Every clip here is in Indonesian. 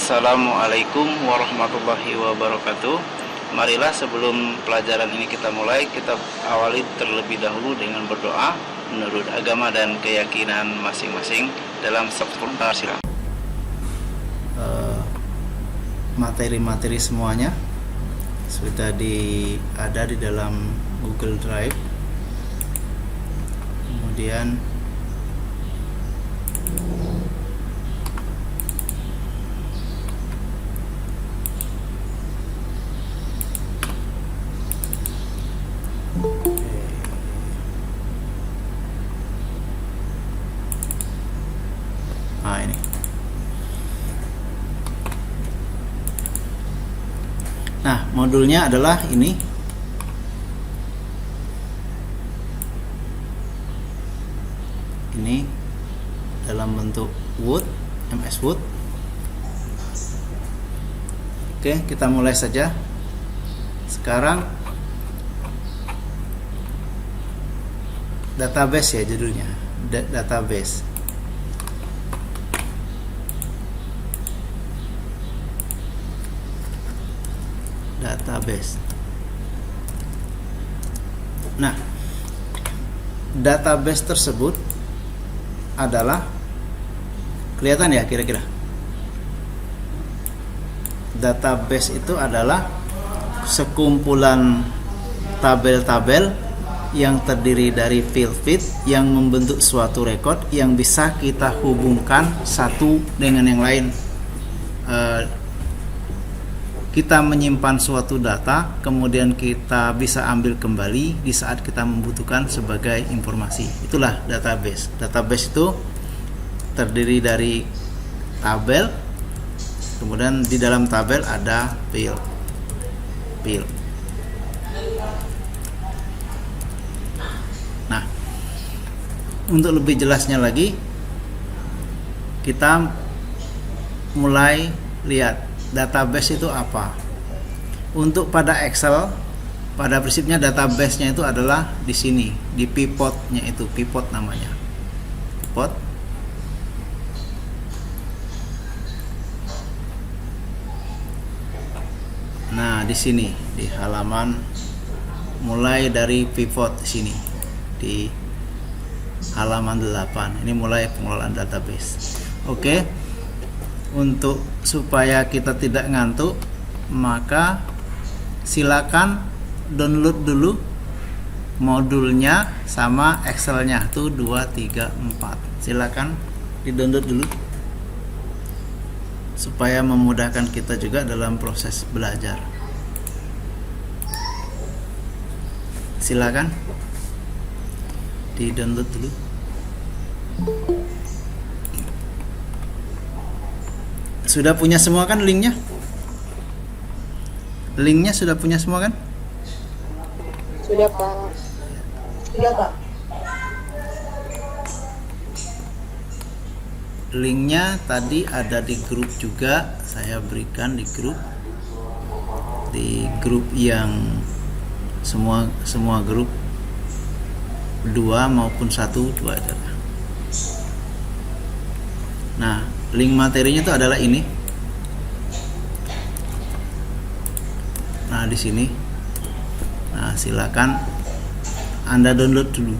Assalamualaikum warahmatullahi wabarakatuh. Marilah sebelum pelajaran ini kita mulai, kita awali terlebih dahulu dengan berdoa menurut agama dan keyakinan masing-masing dalam sabtu silam. Materi-materi semuanya sudah ada di dalam Google Drive. Kemudian ini. Nah, modulnya adalah ini. Ini dalam bentuk Word, MS Word. Oke, kita mulai saja. Sekarang database ya judulnya, database. Nah, database tersebut adalah, kelihatan ya kira-kira? Database itu adalah sekumpulan tabel-tabel yang terdiri dari field yang membentuk suatu rekod yang bisa kita hubungkan satu dengan yang lain. Kita menyimpan suatu data, kemudian kita bisa ambil kembali di saat kita membutuhkan sebagai informasi. Itulah database. Database itu terdiri dari tabel, kemudian di dalam tabel ada field. Nah, untuk lebih jelasnya lagi, kita mulai lihat database itu apa. Untuk pada Excel, pada prinsipnya database-nya itu adalah di sini, di pivot-nya itu, pivot namanya. Pivot. Nah, di sini di halaman, mulai dari pivot di sini di halaman 8. Ini mulai pengelolaan database. Oke. Untuk supaya kita tidak ngantuk, maka silakan download dulu modulnya sama Excelnya tuh 2, 3, 4. Silakan di-download dulu supaya memudahkan kita juga dalam proses belajar. Silakan di-download dulu. Sudah punya semua kan linknya? Linknya sudah punya semua kan? Sudah, Pak. Sudah, Pak. Linknya tadi ada di grup juga, saya berikan di grup yang semua grup 2 maupun 1, 2 adalah. Nah, link materinya itu adalah ini. Nah, di sini. Nah, silakan Anda download dulu.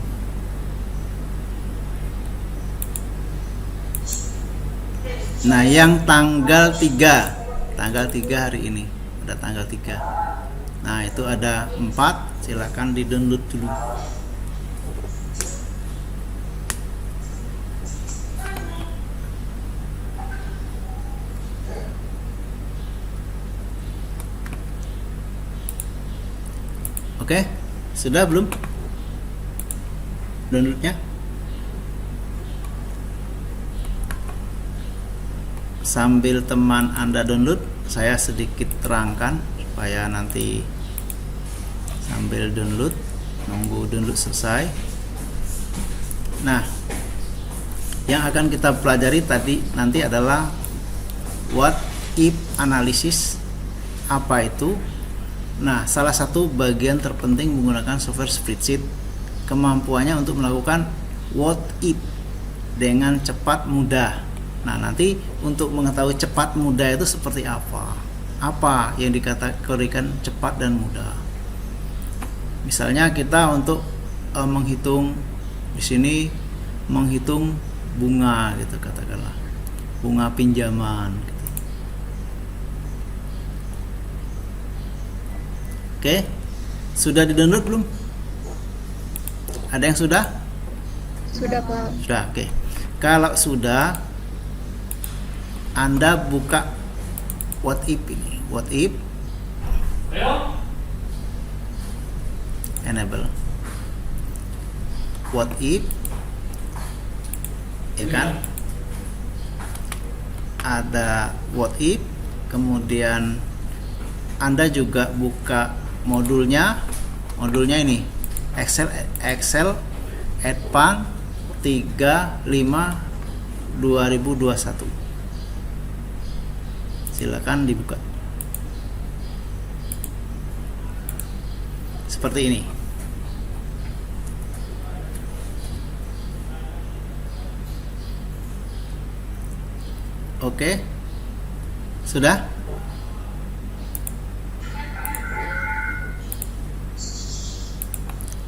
Nah, yang tanggal 3 hari ini, ada tanggal 3. Nah, itu ada 4, silakan di-download dulu. Oke, sudah belum downloadnya? Sambil teman Anda download, saya sedikit terangkan supaya nanti sambil download, nunggu download selesai. Nah, yang akan kita pelajari nanti adalah what if analysis. Apa itu? Nah, salah satu bagian terpenting menggunakan software spreadsheet, kemampuannya untuk melakukan what if dengan cepat, mudah. Nah, nanti untuk mengetahui cepat mudah itu seperti apa yang dikategorikan cepat dan mudah. Misalnya kita untuk menghitung di sini, menghitung bunga gitu, katakanlah bunga pinjaman gitu. Oke, sudah di-download belum? Ada yang sudah? Sudah, Pak. Sudah, oke. Kalau sudah, Anda buka what if ini. What if enable. What if, ya kan? Ada what if, kemudian Anda juga buka modulnya ini Excel Advanced 35 2021. Silakan dibuka. Seperti ini. Oke. Sudah?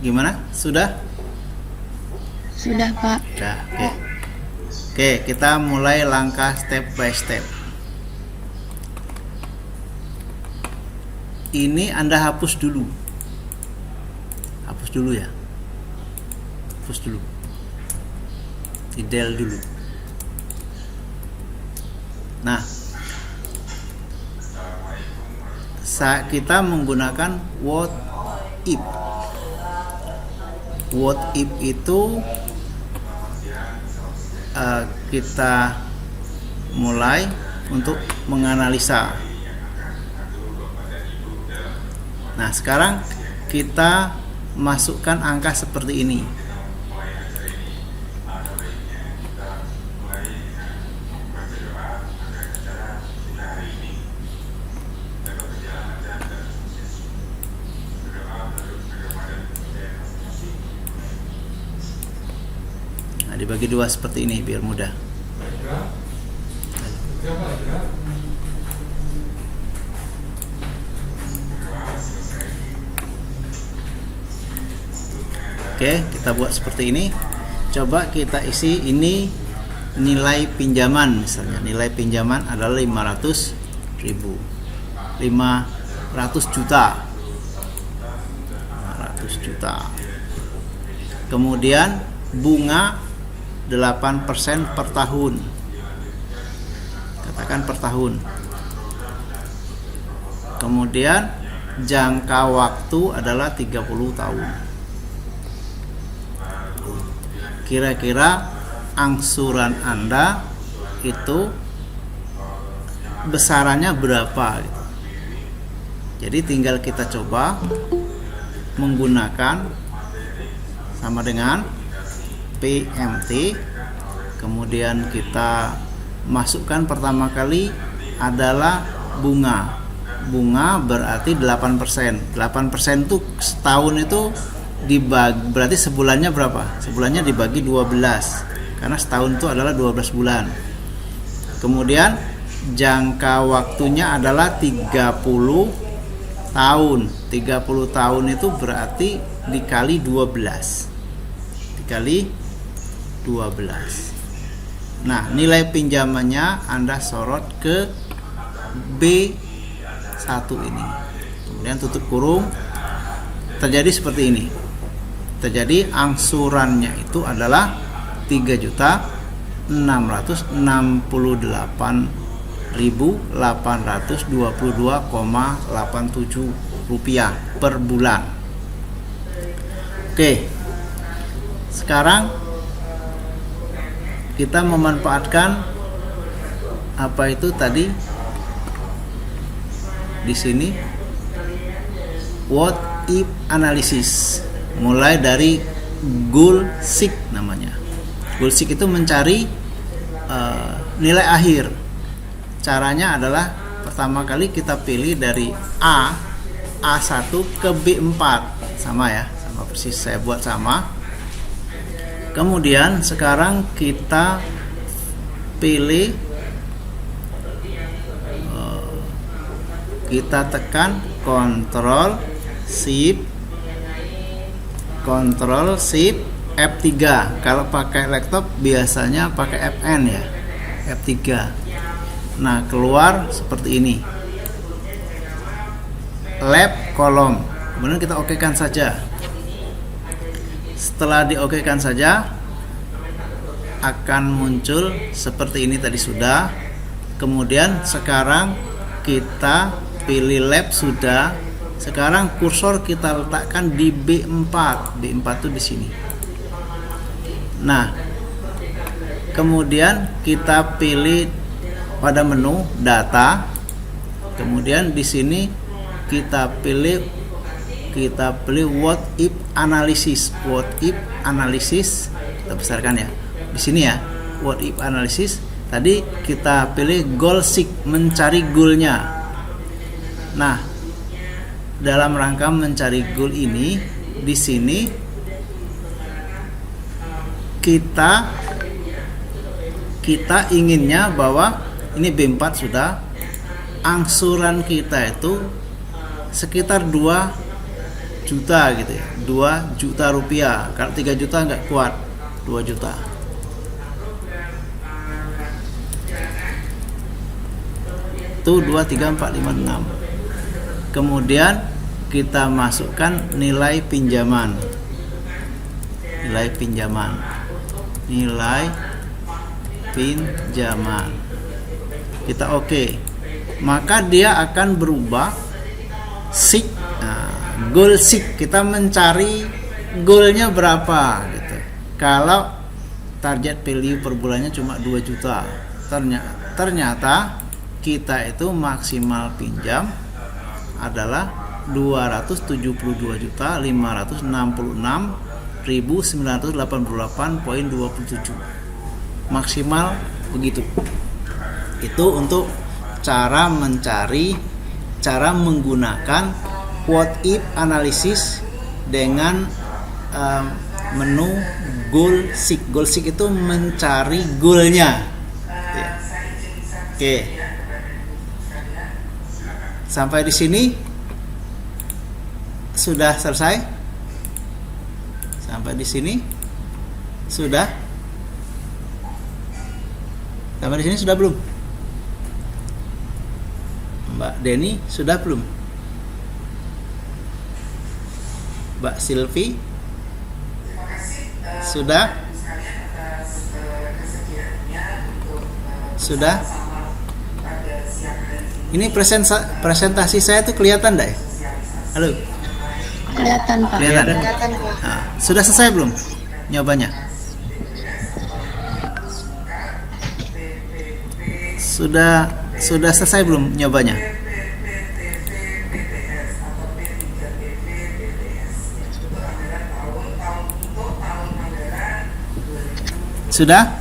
Gimana? Sudah? Sudah, Pak. Sudah, oke. Oke, kita mulai langkah step by step. Ini Anda hapus dulu. Hapus dulu ya. Hapus dulu. Del dulu. Nah, kita menggunakan what if. What if itu kita mulai untuk menganalisa. Nah, sekarang kita masukkan angka seperti ini. Nah, dibagi dua seperti ini biar mudah. Oke, kita buat seperti ini. Coba kita isi ini nilai pinjaman, misalnya nilai pinjaman adalah 500.000, 500 juta. Kemudian bunga 8% per tahun. Katakan per tahun. Kemudian jangka waktu adalah 30 tahun. Kira-kira angsuran Anda itu besarannya berapa gitu. Jadi tinggal kita coba menggunakan sama dengan PMT, kemudian kita masukkan pertama kali adalah bunga berarti 8%. 8% itu setahun itu dibagi, berarti sebulannya berapa? Sebulannya dibagi 12, karena setahun itu adalah 12 bulan. Kemudian jangka waktunya adalah 30 tahun. 30 tahun itu berarti dikali 12. Dikali 12. Nah, nilai pinjamannya Anda sorot ke B1 ini. Kemudian tutup kurung. Terjadi seperti ini. Terjadi angsurannya itu adalah 3.668.822,87 rupiah per bulan. Oke, sekarang kita memanfaatkan apa itu tadi di sini what if analysis, mulai dari goal seek namanya. Goal seek itu mencari nilai akhir. Caranya adalah pertama kali kita pilih dari A1 ke B4, sama ya, sama persis saya buat sama. Kemudian sekarang kita pilih, kita tekan Ctrl Shift F3. Kalau pakai laptop biasanya pakai Fn ya, F3. Nah, keluar seperti ini, lab kolom. Kemudian kita okekan saja. Setelah diokekan saja, akan muncul seperti ini tadi sudah. Kemudian sekarang kita pilih lab sudah. Sekarang kursor kita letakkan di B4. B4 itu di sini. Nah, kemudian kita pilih pada menu data. Kemudian di sini kita pilih what if analysis. What if analysis kita besarkan ya. Di sini ya, what if analysis. Tadi kita pilih goal seek, mencari goalnya. Nah, dalam rangka mencari goal ini, di sini kita inginnya bahwa ini B4 sudah, angsuran kita itu sekitar 2 juta gitu ya, 2 juta rupiah. Kalau 3 juta nggak kuat, 2 juta. Itu 2, 3, 4, 5, 6. Kemudian kita masukkan nilai pinjaman. Kita oke. Maka dia akan berubah seek. Goal seek, kita mencari goalnya berapa gitu. Kalau target value per bulannya cuma 2 juta, ternyata kita itu maksimal pinjam adalah 276.566.988.27. Maksimal begitu. Itu untuk cara menggunakan what if analysis dengan menu goal seek. Goal seek itu mencari goalnya. Oke. Sampai di sini sudah selesai. Sampai di sini sudah. Sampai di sini sudah belum? Mbak Deni sudah belum? Mbak Silvi sudah? Sudah? Ini presentasi saya tuh kelihatan enggak ya? Halo? Kelihatan, Pak. Kelihatan. Nah, sudah selesai belum nyobanya? Sudah selesai belum nyobanya? Sudah?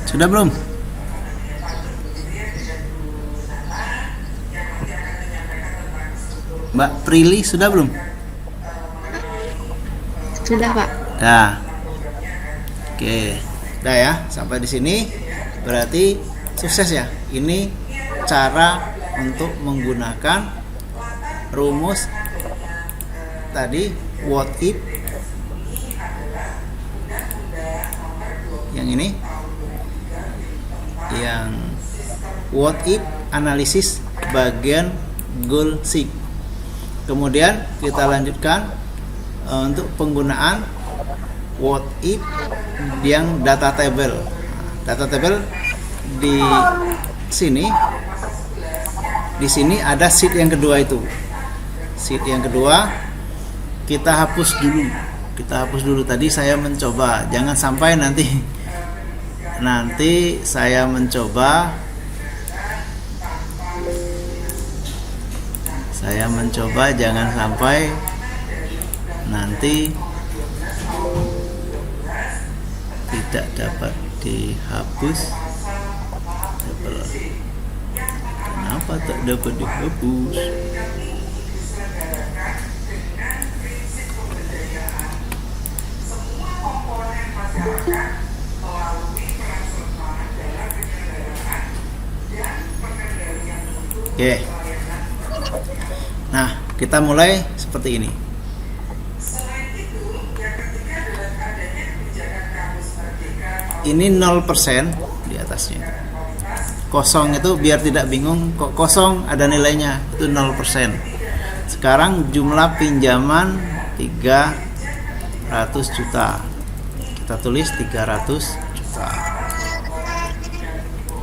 Sudah belum? Mbak Prilly sudah belum? Sudah, Pak. Dah. Oke, dah ya. Sampai di sini berarti sukses ya. Ini cara untuk menggunakan rumus tadi what if yang ini, yang what if analisis bagian goal seek. Kemudian kita lanjutkan untuk penggunaan what if yang data table. Data table di sini, di sini ada sheet yang kedua itu. Sheet yang kedua kita hapus dulu. Kita hapus dulu. Tadi saya mencoba, jangan sampai nanti saya mencoba jangan sampai nanti tidak dapat dihapus. Kenapa tak dapat dihapus? Oke. Nah, kita mulai seperti ini. Ini 0% di atasnya. Kosong itu biar tidak bingung, kok kosong ada nilainya, itu 0%. Sekarang jumlah pinjaman 300 juta. Kita tulis 300 juta.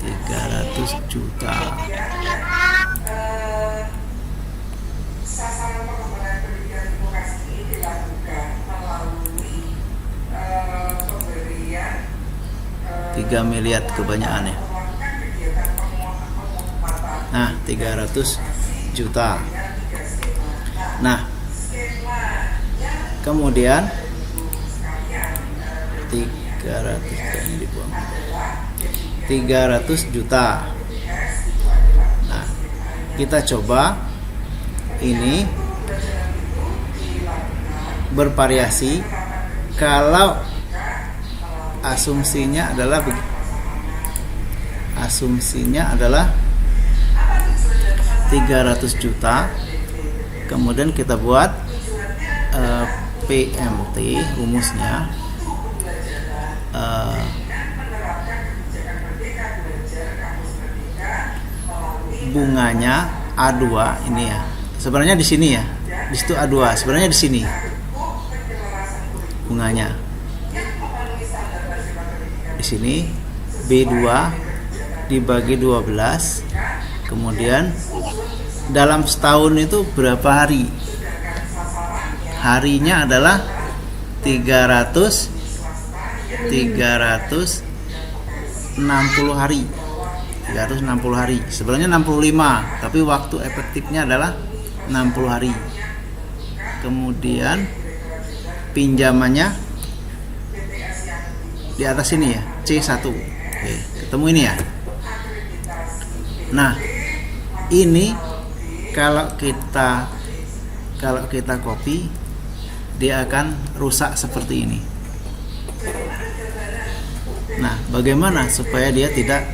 300 juta. Tiga miliar kebanyakan ya. Nah, 300 juta. Nah, kemudian 300 juta. Nah, kita coba ini bervariasi. Kalau asumsinya adalah 300 juta, kemudian kita buat PMT rumusnya, bunganya A2 ini ya. Sebenarnya di sini ya. Di situ A2, sebenarnya di sini bunganya. Di sini B2 dibagi 12. Kemudian dalam setahun itu berapa hari? Harinya adalah 360 hari. 360 hari. Sebenarnya 65, tapi waktu efektifnya adalah 60 hari. Kemudian pinjamannya di atas ini ya, C1. Oke, ketemu ini ya. Nah, ini kalau kita copy, dia akan rusak seperti ini. Nah, bagaimana supaya dia tidak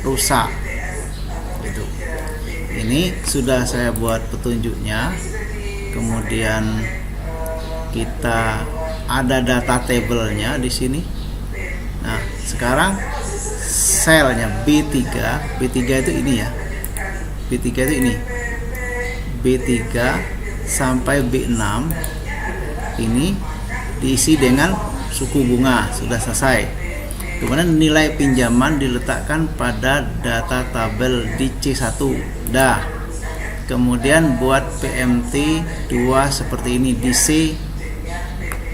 rusak? Gitu. Ini sudah saya buat petunjuknya. Kemudian kita ada data tabelnya di sini. Nah, sekarang selnya B3 itu ini ya. B3 itu ini. B3 sampai B6 ini diisi dengan suku bunga, sudah selesai. Kemudian nilai pinjaman diletakkan pada data tabel di C1. Dah. Kemudian buat PMT 2 seperti ini di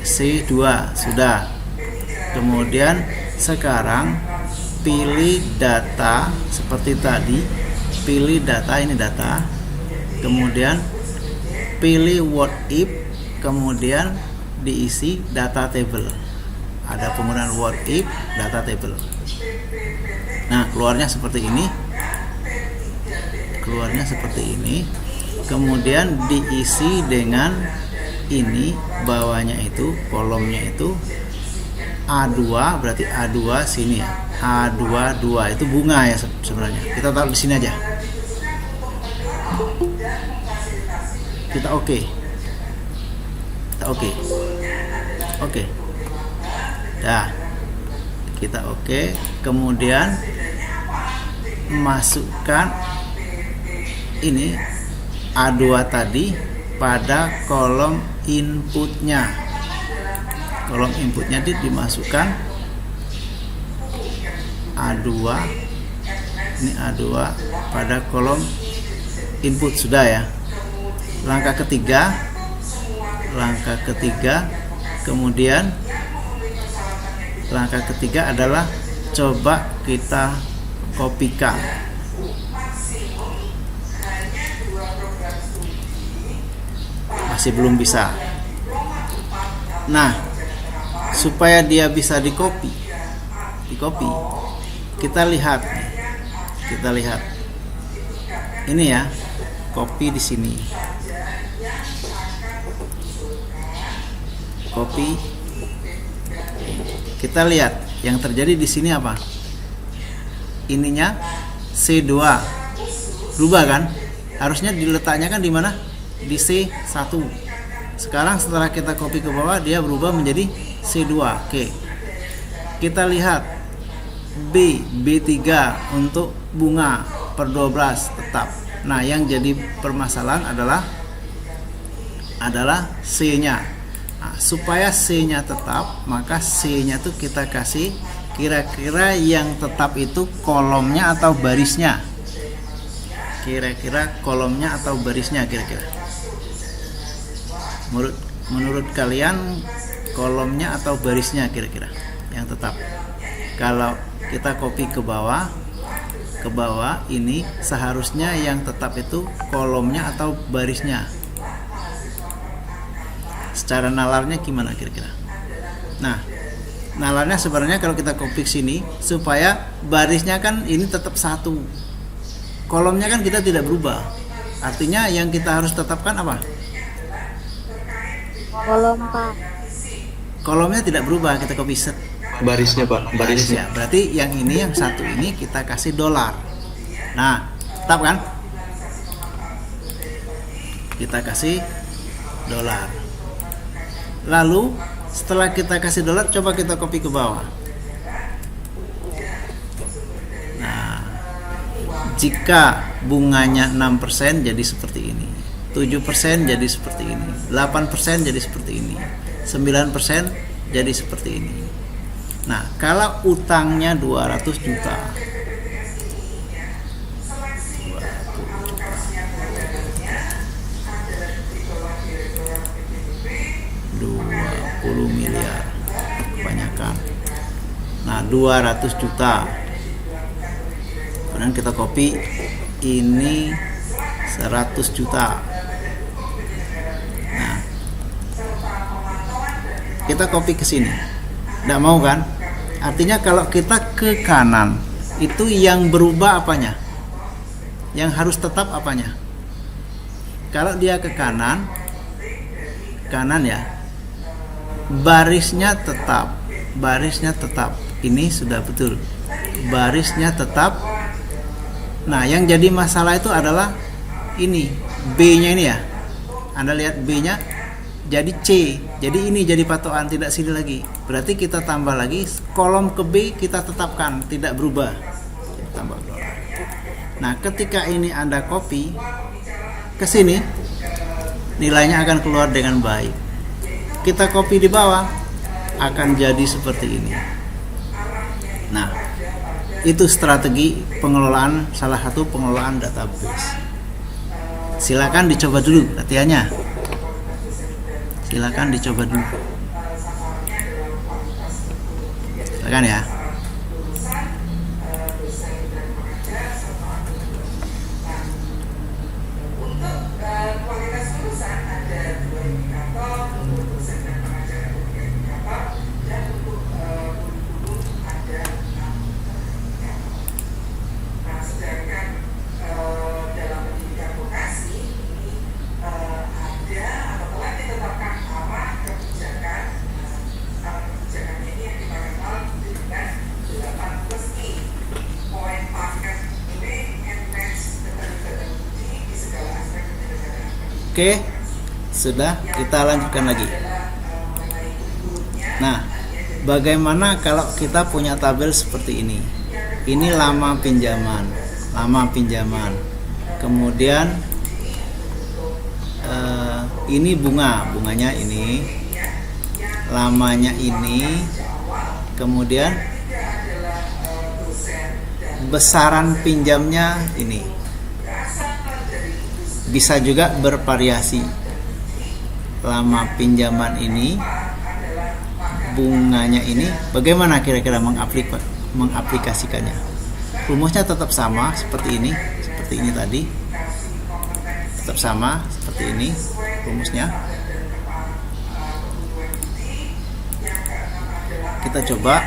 C2 sudah. Kemudian sekarang pilih data seperti tadi, pilih data, ini data, kemudian pilih what if, kemudian diisi data table. Ada penggunaan what if data table. Nah, keluarnya seperti ini. Kemudian diisi dengan ini, bawahnya itu, kolomnya itu A2, berarti A2 sini ya. A22 itu bunga ya sebenarnya. Kita taruh di sini aja. Kita oke. Dah. Kita oke. Kemudian masukkan ini A2 tadi pada kolom inputnya. Kolom inputnya dimasukkan A2, ini A2 pada kolom input sudah ya. Langkah ketiga, kemudian langkah ketiga adalah coba kita kopikan. Masih belum bisa. Nah, supaya dia bisa di copy, kita lihat ini ya, copy di sini, Kita lihat yang terjadi di sini apa? Ininya C2 berubah kan? Harusnya diletaknya kan di mana? Di C1. Sekarang setelah kita copy ke bawah, dia berubah menjadi C2. Oke. Kita lihat B3 untuk bunga per 12 tetap. Nah, yang jadi permasalahan adalah C-nya. Nah, supaya C-nya tetap, maka C-nya tuh kita kasih kira-kira yang tetap itu kolomnya atau barisnya. Kira-kira kolomnya atau barisnya kira-kira. Menurut kalian kolomnya atau barisnya kira-kira yang tetap. Kalau kita copy ke bawah ini seharusnya yang tetap itu kolomnya atau barisnya. Secara nalarnya gimana kira-kira? Nah, nalarnya sebenarnya kalau kita copy sini supaya barisnya kan ini tetap satu. Kolomnya kan kita tidak berubah. Artinya yang kita harus tetapkan apa? Kolom, Pak. Kolomnya tidak berubah, kita copy set. Barisnya, Pak. Barisnya. Berarti yang ini, yang satu ini kita kasih dolar. Nah, tetap kan? Kita kasih dolar. Lalu setelah kita kasih dolar, coba kita copy ke bawah. Nah, jika bunganya 6% jadi seperti ini, 7% jadi seperti ini, 8% jadi seperti ini, 9% jadi seperti ini. Nah, kalau utangnya 200 juta, 20 miliar kebanyakan. Nah, 200 juta. Kemudian kita copy ini 100 juta. Nah, kita copy ke sini. Nggak mau kan? Artinya kalau kita ke kanan, itu yang berubah apanya? Yang harus tetap apanya? Kalau dia ke kanan ya, barisnya tetap. Ini sudah betul. Barisnya tetap. Nah, yang jadi masalah itu adalah ini, B-nya ini ya. Anda lihat B-nya jadi C. Jadi ini jadi patokan, tidak sini lagi. Berarti kita tambah lagi kolom ke B, kita tetapkan, tidak berubah. Tambah dolar. Nah, ketika ini Anda copy ke sini, nilainya akan keluar dengan baik. Kita copy di bawah, akan jadi seperti ini. Nah, itu strategi pengelolaan, salah satu pengelolaan database. Silakan dicoba dulu latihannya. Silakan dicoba dulu. Silakan ya. Oke, sudah, kita lanjutkan lagi. Nah, bagaimana kalau kita punya tabel seperti ini? Ini lama pinjaman. Kemudian ini bunganya ini, lamanya ini, kemudian besaran pinjamnya ini. Bisa juga bervariasi. Lama pinjaman ini, bunganya ini, bagaimana kira-kira mengaplikasikannya? Rumusnya tetap sama seperti ini tadi. Tetap sama seperti ini rumusnya. Kita coba.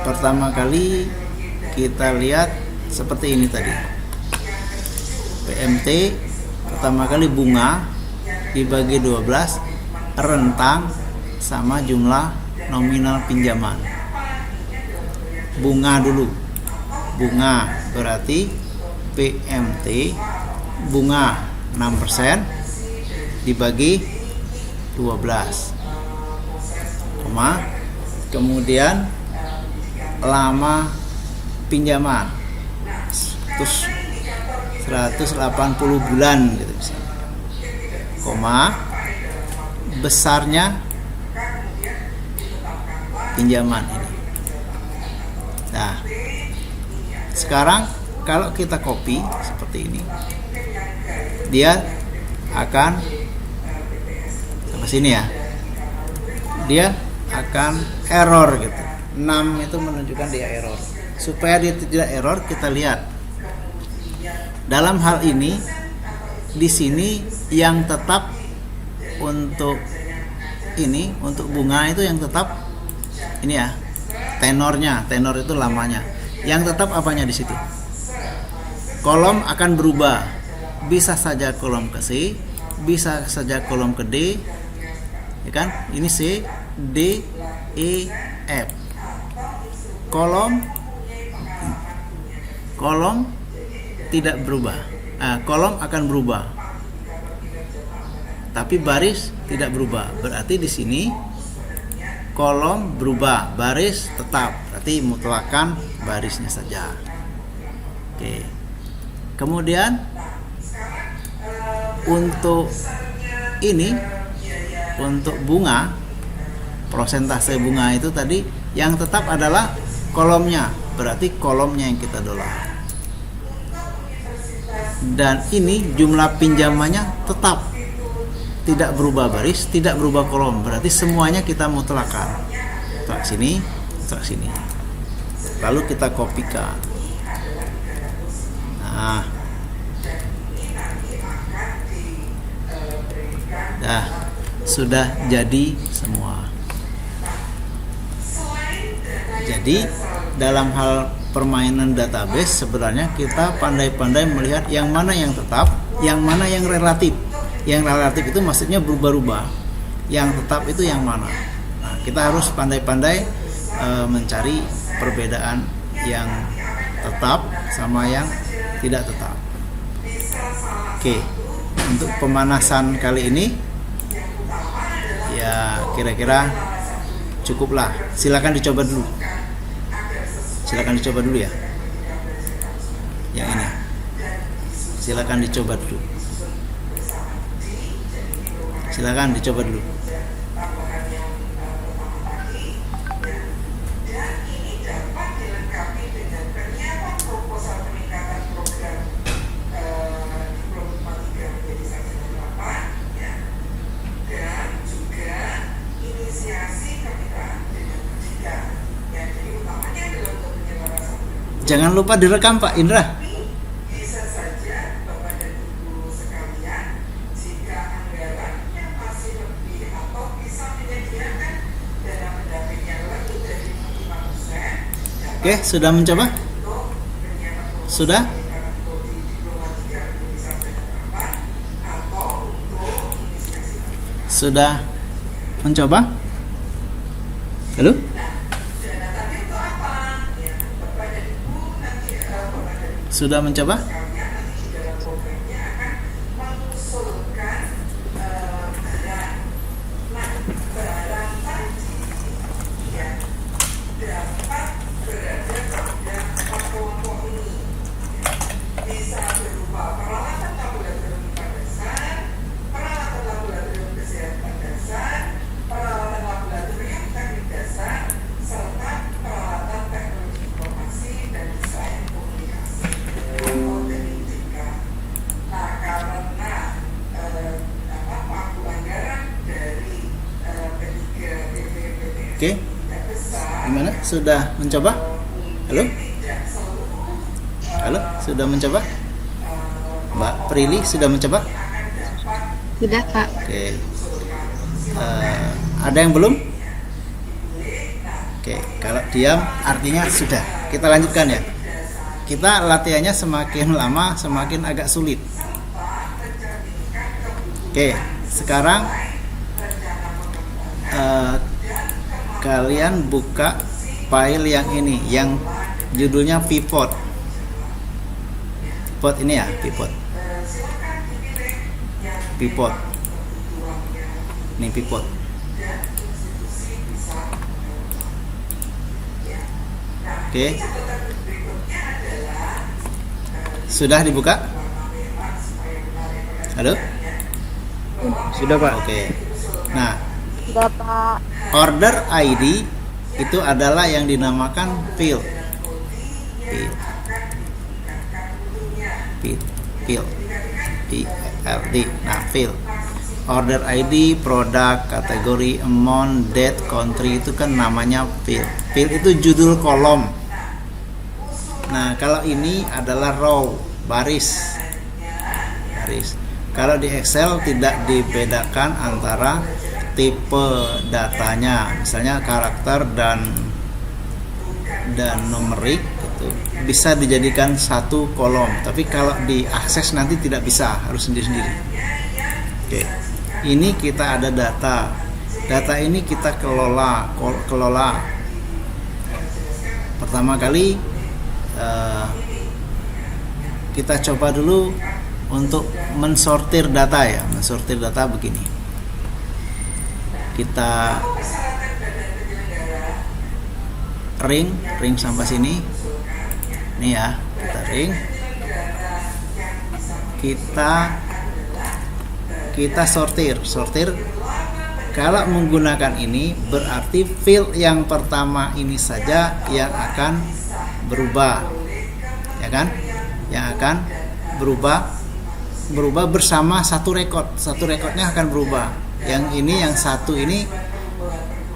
Pertama kali kita lihat seperti ini tadi. PMT pertama kali bunga dibagi 12 rentang sama jumlah nominal pinjaman. bunga dulu. Bunga berarti PMT bunga 6% dibagi 12, kemudian lama pinjaman terus 180 bulan gitu misalnya, besarnya pinjaman ini. Nah, sekarang kalau kita copy seperti ini, dia akan sampai sini ya. Dia akan error gitu. 6 itu menunjukkan dia error. Supaya dia tidak error, kita lihat. Dalam hal ini di sini yang tetap untuk ini, untuk bunga itu yang tetap ini ya. Tenornya, tenor itu lamanya. Yang tetap apanya di situ? Kolom akan berubah. Bisa saja kolom ke C, bisa saja kolom ke D, ya kan? Ini C, D, E, F. Kolom tidak berubah. Kolom akan berubah, tapi baris tidak berubah. Berarti di sini kolom berubah, baris tetap. Berarti mutlakan barisnya saja. Oke. Kemudian untuk ini, untuk bunga, prosentase bunga itu tadi yang tetap adalah kolomnya. Berarti kolomnya yang kita dolar. Dan ini jumlah pinjamannya tetap, tidak berubah baris, tidak berubah kolom. Berarti semuanya kita mutlakan. Mutlak sini, mutlak sini. Lalu kita kopikan. Nah, sudah jadi semua. Jadi dalam hal permainan database sebenarnya kita pandai-pandai melihat yang mana yang tetap, yang mana yang relatif. Yang relatif itu maksudnya berubah-ubah. Yang tetap itu yang mana? Nah, kita harus pandai-pandai mencari perbedaan yang tetap sama yang tidak tetap. Oke, untuk pemanasan kali ini ya kira-kira cukuplah. Silakan dicoba dulu. Silakan dicoba dulu ya. Yang ini. Silakan dicoba dulu. Silakan dicoba dulu. Jangan lupa direkam Pak Indra. Oke, sudah mencoba? Sudah? Sudah mencoba? Halo? Sudah mencoba? Oke, gimana? Sudah mencoba? Halo? Halo, sudah mencoba? Mbak Prilly sudah mencoba? Sudah, Pak. Oke. Ada yang belum? Oke, kalau diam artinya sudah. Kita lanjutkan ya. Kita latihannya semakin lama semakin agak sulit. Oke, sekarang kalian buka file yang ini, yang judulnya pivot. Pivot ini ya, pivot. Ini pivot. Oke. Sudah dibuka? Halo? Sudah, Pak. Oke. Nah, Sudah, Pak. order ID itu adalah yang dinamakan field. PLD. Nah, field. Order ID, produk, kategori, amount, date, country itu kan namanya field. Field itu judul kolom. Nah, kalau ini adalah row, baris. Kalau di Excel tidak dibedakan antara tipe datanya, misalnya karakter dan numerik gitu, bisa dijadikan satu kolom. Tapi kalau di akses nanti tidak bisa, harus sendiri-sendiri. Oke. Ini kita ada data. Data ini kita kelola. Pertama kali kita coba dulu untuk mensortir data ya. Mensortir data begini. Kita ring sampai sini. Nih ya, kita ring. Kita sortir. Kalau menggunakan ini berarti field yang pertama ini saja yang akan berubah, ya kan? Yang akan berubah bersama satu rekodnya akan berubah. Yang ini, yang satu ini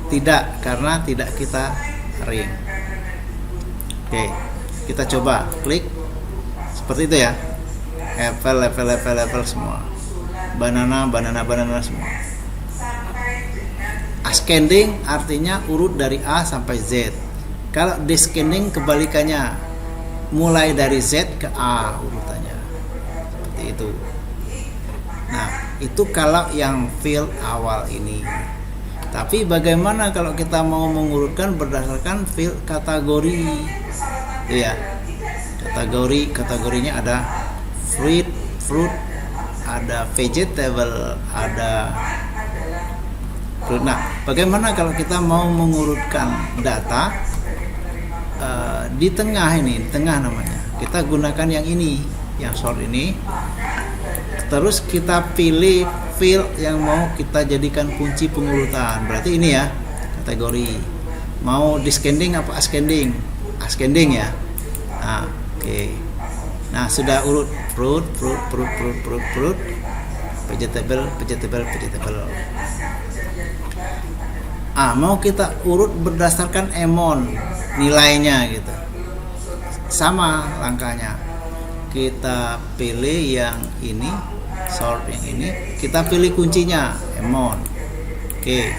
tidak, karena tidak kita ring. Oke, kita coba klik seperti itu ya. Level semua. Banana semua. Ascending artinya urut dari A sampai Z. Kalau descending kebalikannya, mulai dari Z ke A urutannya. Seperti itu. Nah, itu kalau yang field awal ini. Tapi bagaimana kalau kita mau mengurutkan berdasarkan field kategori? Iya. Kategorinya ada fruit, ada vegetable, ada fruit. Nah, bagaimana kalau kita mau mengurutkan data di tengah namanya. Kita gunakan yang ini, yang sort ini. Terus kita pilih field yang mau kita jadikan kunci pengurutan. Berarti ini ya, kategori. Mau descending apa ascending? Ascending ya. Nah, oke. Nah, sudah urut fruit, vegetable. Mau kita urut berdasarkan amount, nilainya gitu. Sama langkahnya. Kita pilih yang ini, sort yang ini, kita pilih kuncinya amount. Oke.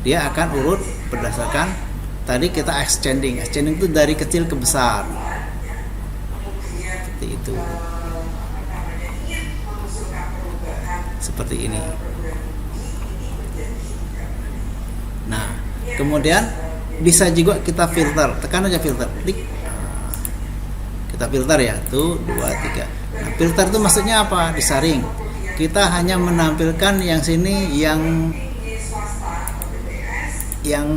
Dia akan urut berdasarkan tadi kita ascending. Ascending itu dari kecil ke besar. Seperti ini. Nah, kemudian bisa juga kita filter. Tekan aja filter. Klik. Kita filter ya. 1, 2, 3. Nah, filter itu maksudnya apa? Disaring. Kita hanya menampilkan yang sini yang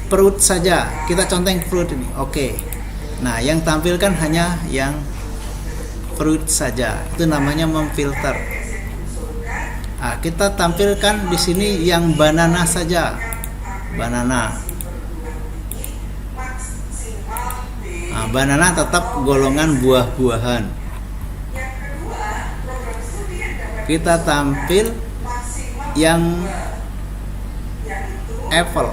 perut saja. Kita conteng perut ini. Oke. Nah, yang tampilkan hanya yang fruit saja. Itu namanya memfilter. Nah, kita tampilkan di sini yang banana saja. Banana. Nah, banana tetap golongan buah-buahan. Kita tampil yang apple.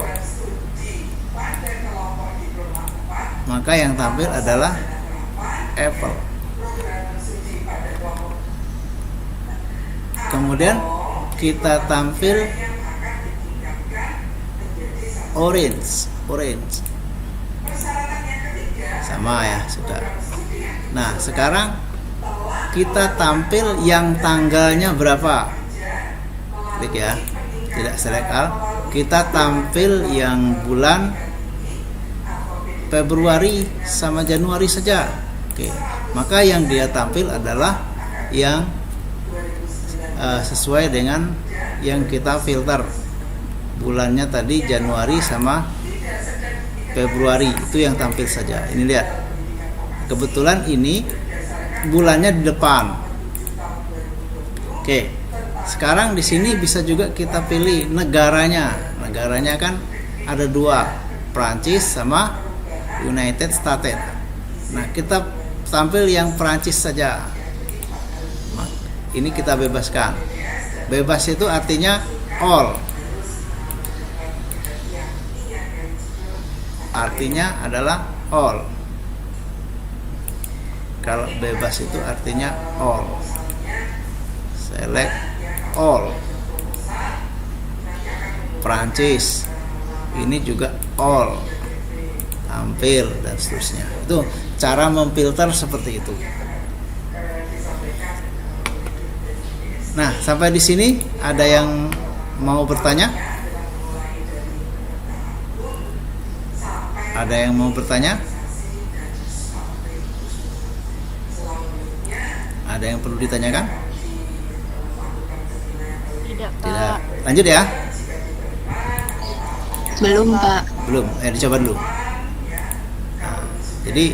Maka yang tampil adalah apple. Kemudian kita tampil orange. Sama ya, sudah. Nah, sekarang kita tampil yang tanggalnya berapa. Klik ya. Tidak select all. Kita tampil yang bulan Februari sama Januari saja. Oke, maka yang dia tampil adalah yang sesuai dengan yang kita filter. Bulannya tadi Januari sama Februari, itu yang tampil saja. Ini lihat, kebetulan ini bulannya di depan. Oke, sekarang di sini bisa juga kita pilih negaranya. Negaranya kan ada dua, Prancis sama United States. Nah, kita tampil yang Prancis saja. Ini kita bebaskan. Bebas itu artinya all. Artinya adalah all. Kalau bebas itu artinya all. Select all. Prancis ini juga all, tampil dan seterusnya. Itu cara memfilter seperti itu. Nah, sampai di sini ada yang mau bertanya? Ada yang mau bertanya? Ada yang perlu ditanyakan? Tidak, Pak. Tidak. Lanjut ya. Belum, Pak. Belum. Dicoba dulu. Nah, jadi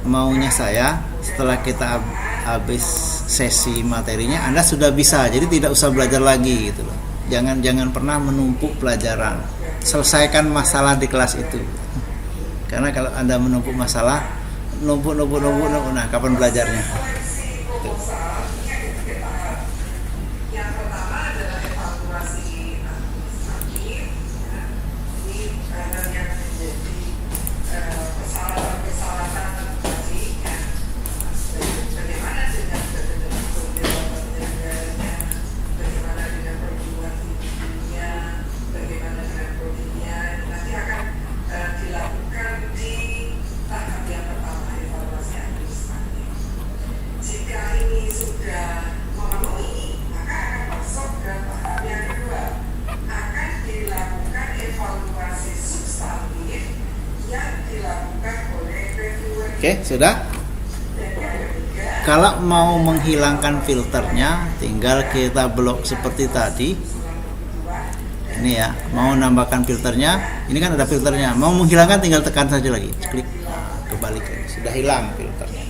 maunya saya setelah kita habis sesi materinya, Anda sudah bisa. Jadi tidak usah belajar lagi gitu loh. Jangan pernah menumpuk pelajaran. Selesaikan masalah di kelas itu. Karena kalau Anda menumpuk masalah, numpuk, nah kapan belajarnya? Tuh. Oke, sudah. Kalau mau menghilangkan filternya, tinggal kita blok seperti tadi. Ini ya, mau nambahkan filternya, ini kan ada filternya. Mau menghilangkan tinggal tekan saja lagi, klik, kebalik, sudah hilang filternya.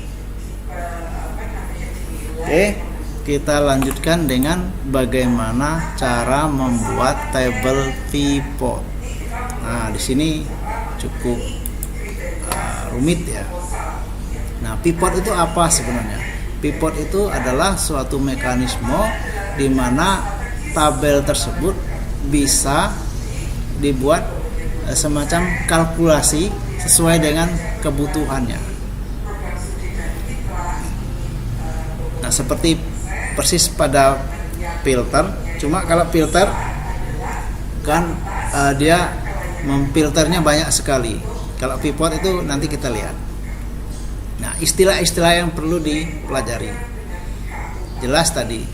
Oke, kita lanjutkan dengan bagaimana cara membuat table pivot. Nah, di sini cukup rumit ya. Nah, pivot itu apa sebenarnya? Pivot itu adalah suatu mekanisme di mana tabel tersebut bisa dibuat semacam kalkulasi sesuai dengan kebutuhannya. Nah, seperti persis pada filter, cuma kalau filter kan dia memfilternya banyak sekali. Kalau pivot itu nanti kita lihat. Nah, istilah-istilah yang perlu dipelajari. Jelas tadi,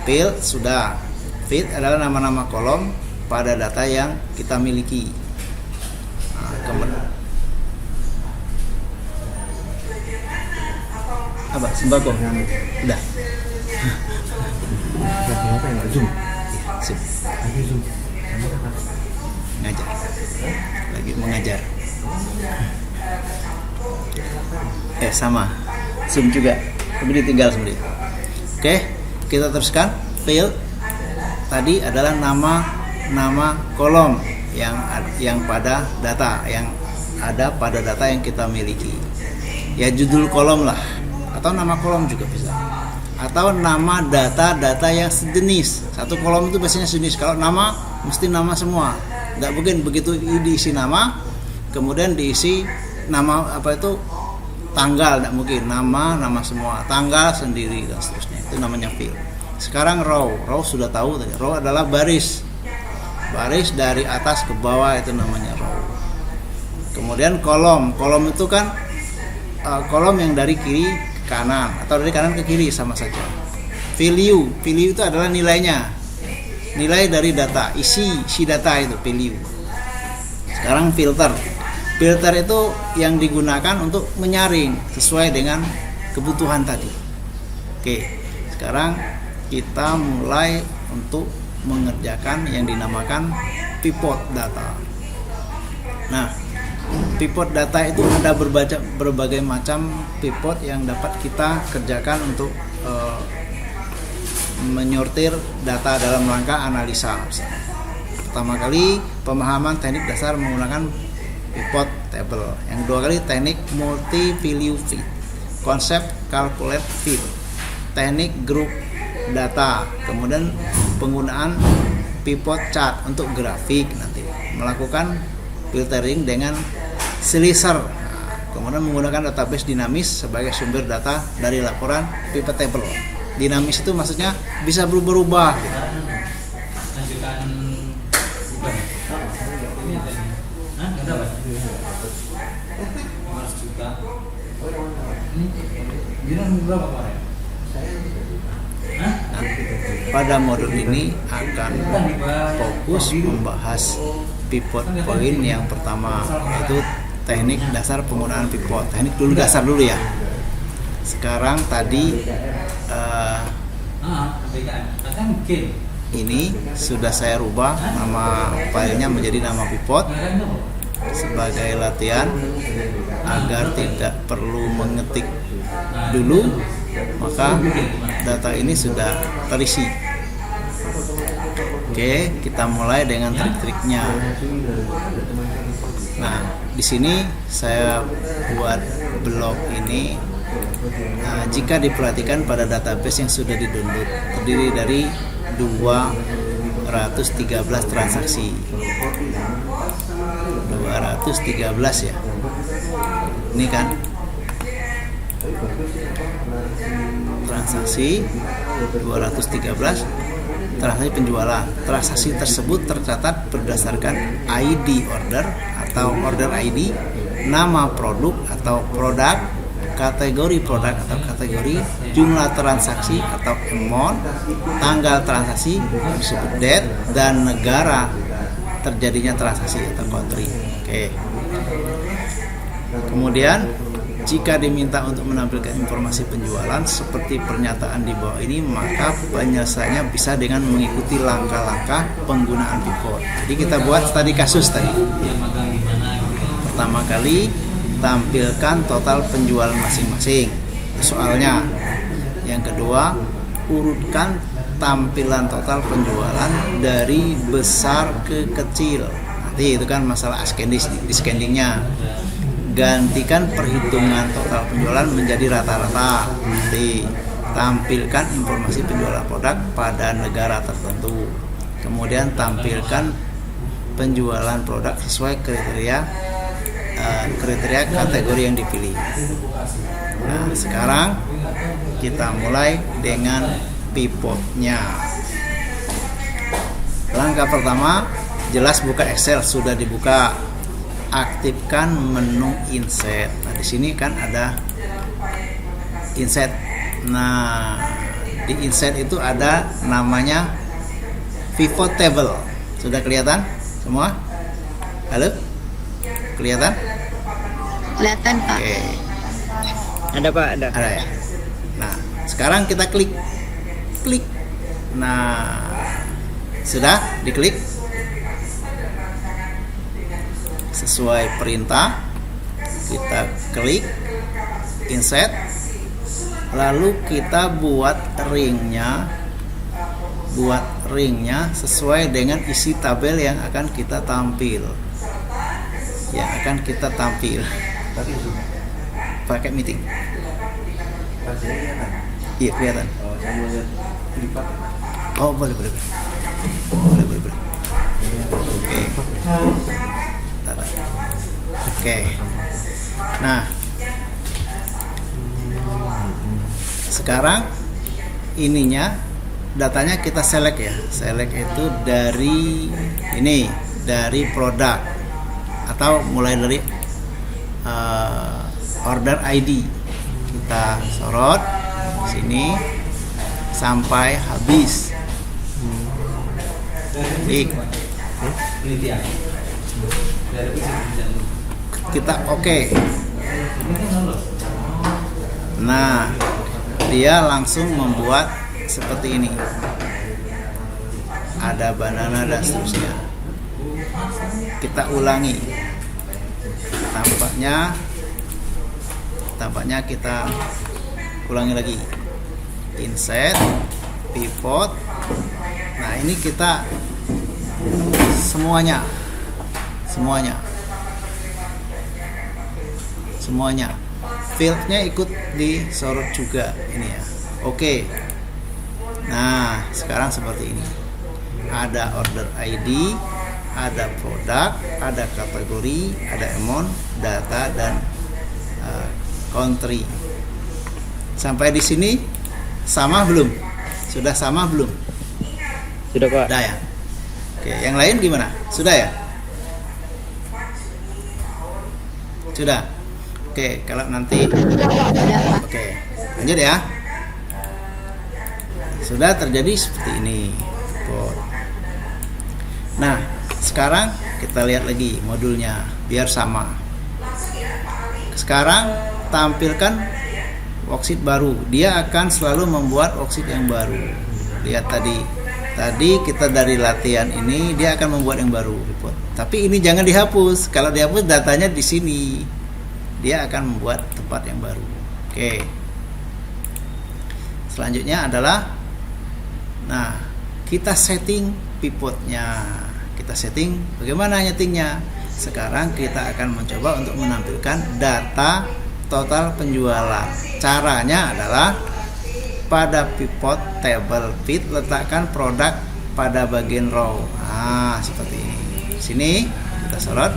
field sudah. Field adalah nama-nama kolom pada data yang kita miliki. Nah, kemudian apa? Sembako. Udah. Zoom. Zoom. Ngajar. Lagi mengajar. Sama. Zoom juga. Tapi ditinggal sendiri. Oke, kita teruskan. Field tadi adalah nama kolom yang pada data, yang ada pada data yang kita miliki. Ya, judul kolom lah, atau nama kolom juga bisa. Atau nama data yang sejenis. Satu kolom itu biasanya sejenis. Kalau nama mesti nama semua. Nggak mungkin begitu diisi nama, kemudian diisi nama apa itu tanggal, tidak mungkin. Nama semua, tanggal sendiri dan seterusnya. Itu namanya field. Sekarang row sudah tahu tadi. Row adalah baris dari atas ke bawah, itu namanya row. Kemudian kolom itu kan kolom yang dari kiri ke kanan atau dari kanan ke kiri sama saja. Value itu adalah nilainya, nilai dari data, isi data itu value. Sekarang filter Filter itu yang digunakan untuk menyaring sesuai dengan kebutuhan tadi. Oke, sekarang kita mulai untuk mengerjakan yang dinamakan pivot data. Nah, pivot data itu ada berbagai macam pivot yang dapat kita kerjakan untuk menyortir data dalam rangka analisa. Pertama kali, pemahaman teknik dasar menggunakan pivot table. Yang kedua kali, teknik multi value fit, konsep calculate fit, teknik group data, kemudian penggunaan pivot chart untuk grafik, nanti melakukan filtering dengan slicer, kemudian menggunakan database dinamis sebagai sumber data dari laporan pivot table. Dinamis itu maksudnya bisa berubah-ubah gitu. Pada modul ini akan fokus membahas pivot point yang pertama, yaitu teknik dasar penggunaan pivot. Teknik dulu dasar dulu ya. Sekarang tadi ini sudah saya rubah nama filenya menjadi nama pivot sebagai latihan agar tidak perlu mengetik dulu, maka data ini sudah terisi. Oke, kita mulai dengan trik-triknya. Nah, di sini saya buat blok ini. Nah, jika diperhatikan pada database yang sudah di-download, terdiri dari 213 transaksi. 213 ya. Ini kan transaksi 213 transaksi penjualan. Transaksi tersebut tercatat berdasarkan ID order atau order ID, nama produk atau produk, kategori produk atau kategori, jumlah transaksi atau amount, tanggal transaksi disebut date, dan negara terjadinya transaksi atau country. Oke. Kemudian jika diminta untuk menampilkan informasi penjualan seperti pernyataan di bawah ini, maka penyelesaiannya bisa dengan mengikuti langkah-langkah penggunaan pivot. Jadi kita buat studi kasus tadi. Pertama kali, tampilkan total penjualan masing-masing, soalnya. Yang kedua, urutkan tampilan total penjualan dari besar ke kecil. Nanti itu kan masalah ascendingnya. Gantikan perhitungan total penjualan menjadi rata-rata. Nanti tampilkan informasi penjualan produk pada negara tertentu. Kemudian tampilkan penjualan produk sesuai kriteria kategori yang dipilih. Nah, sekarang kita mulai dengan pivotnya. Langkah pertama, jelas buka Excel, sudah dibuka. Aktifkan menu insert. Nah, di sini kan ada insert. Nah, di insert itu ada namanya pivot table. Sudah kelihatan semua? Halo? Kelihatan? Kelihatan, Pak. Oke. Ada Pak, ada. Ada ya. Nah, sekarang kita klik. Nah, sudah diklik sesuai perintah. Kita klik insert, lalu kita buat ringnya sesuai dengan isi tabel yang akan kita tampil. Pakai meeting. Iya, kelihatan. Oh, boleh. Oke. Nah, sekarang ininya datanya kita select ya. Select itu dari produk atau mulai dari order ID. Kita sorot sini sampai habis. Klik. kita oke. Nah, dia langsung membuat seperti ini. Ada banana dan seterusnya. Kita ulangi. Tampaknya kita ulangi lagi. Insert, pivot. Nah, ini kita semuanya fieldnya ikut disorot juga ini ya. Oke. Nah, sekarang seperti ini. Ada order ID, ada produk, ada kategori, ada amount, data, dan country. Sampai di sini sama belum? Sudah sama belum? Sudah Pak. Sudah ya. Oke, yang lain gimana? Sudah ya? Sudah. Oke, kalau nanti oke, lanjut ya. Sudah terjadi seperti ini. Nah, sekarang kita lihat lagi modulnya biar sama. Sekarang tampilkan worksheet baru. Dia akan selalu membuat worksheet yang baru. Lihat tadi kita dari latihan ini dia akan membuat yang baru report. Tapi ini jangan dihapus. Kalau dihapus datanya di sini. Dia akan membuat tempat yang baru. Oke. Selanjutnya adalah kita setting pivotnya. Kita setting bagaimana nyetingnya. Sekarang kita akan mencoba untuk menampilkan data total penjualan. Caranya adalah pada pivot table fit letakkan produk pada bagian row. Nah, seperti ini. Sini kita sorot,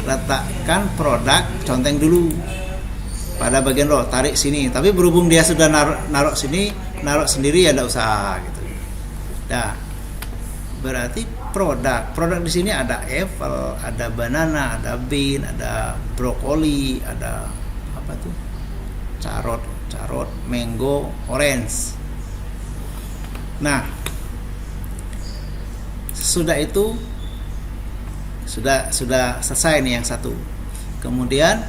letakkan produk, conteng dulu pada bagian row, tarik sini. Tapi berhubung dia sudah naruh sini, naruh sendiri ya enggak usah gitu. Nah, berarti produk di sini ada apple, ada banana, ada bean, ada brokoli, ada apa tuh? Carrot, mango, orange. Nah, sesudah itu sudah selesai nih yang satu. Kemudian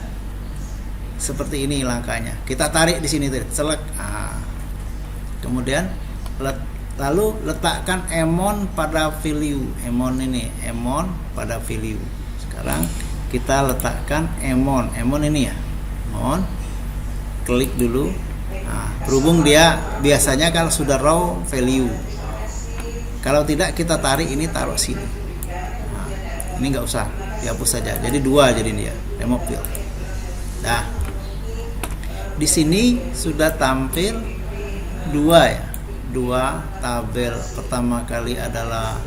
seperti ini langkahnya. Kita tarik di sini tuh, selek. Kemudian lalu letakkan amount pada value. Amount pada value. Sekarang kita letakkan amount ini ya. Amount. Klik dulu. Nah, berhubung dia biasanya kalau sudah raw value. Kalau tidak kita tarik ini taruh sini. Nah, ini nggak usah, dihapus saja. Jadi 2 jadi dia, remove field. Nah, di sini sudah tampil 2 ya. 2 tabel. Pertama kali adalah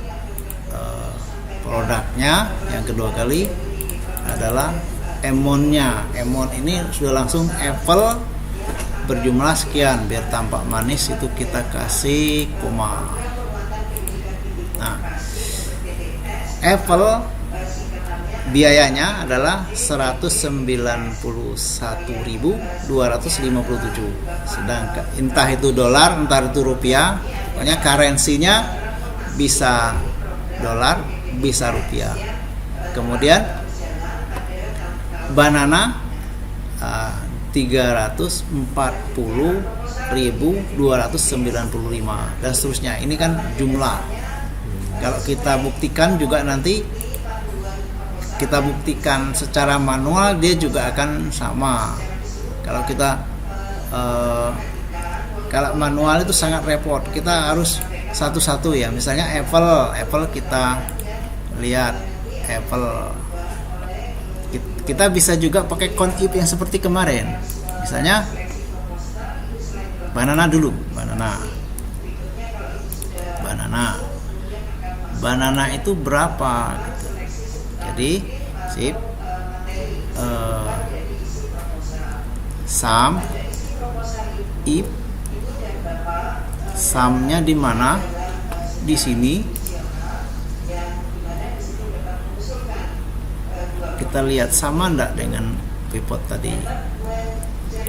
produknya, yang kedua kali adalah amount-nya. Amount ini sudah langsung apple berjumlah sekian, biar tampak manis itu kita kasih koma. Nah, apple biayanya adalah 191.257. Sedangkan entah itu dolar, entah itu rupiah, pokoknya currency-nya bisa dolar, bisa rupiah. Kemudian banana 340.295 dan seterusnya. Ini kan jumlah. Kalau kita buktikan juga nanti kita buktikan secara manual, dia juga akan sama. Kalau kita kalau manual itu sangat repot. Kita harus satu-satu ya. Misalnya apple kita lihat apple. Kita bisa juga pakai count if yang seperti kemarin. Misalnya banana dulu, banana itu berapa gitu. Jadi sip sum if, sumnya di mana? Di sini. Kita lihat sama enggak dengan pivot tadi.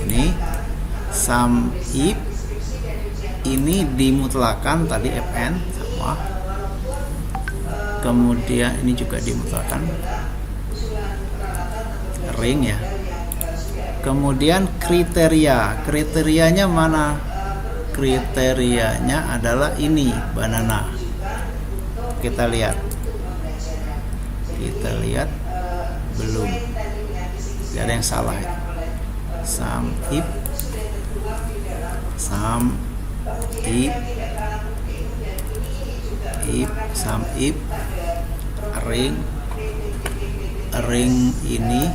Ini sum if, ini dimutlakan tadi fn sama. Kemudian ini juga dimutlakan. ring ya. Kemudian kriterianya mana? Kriterianya adalah ini, banana. Kita lihat belum, tidak ada yang salah ya. Sum if ring ini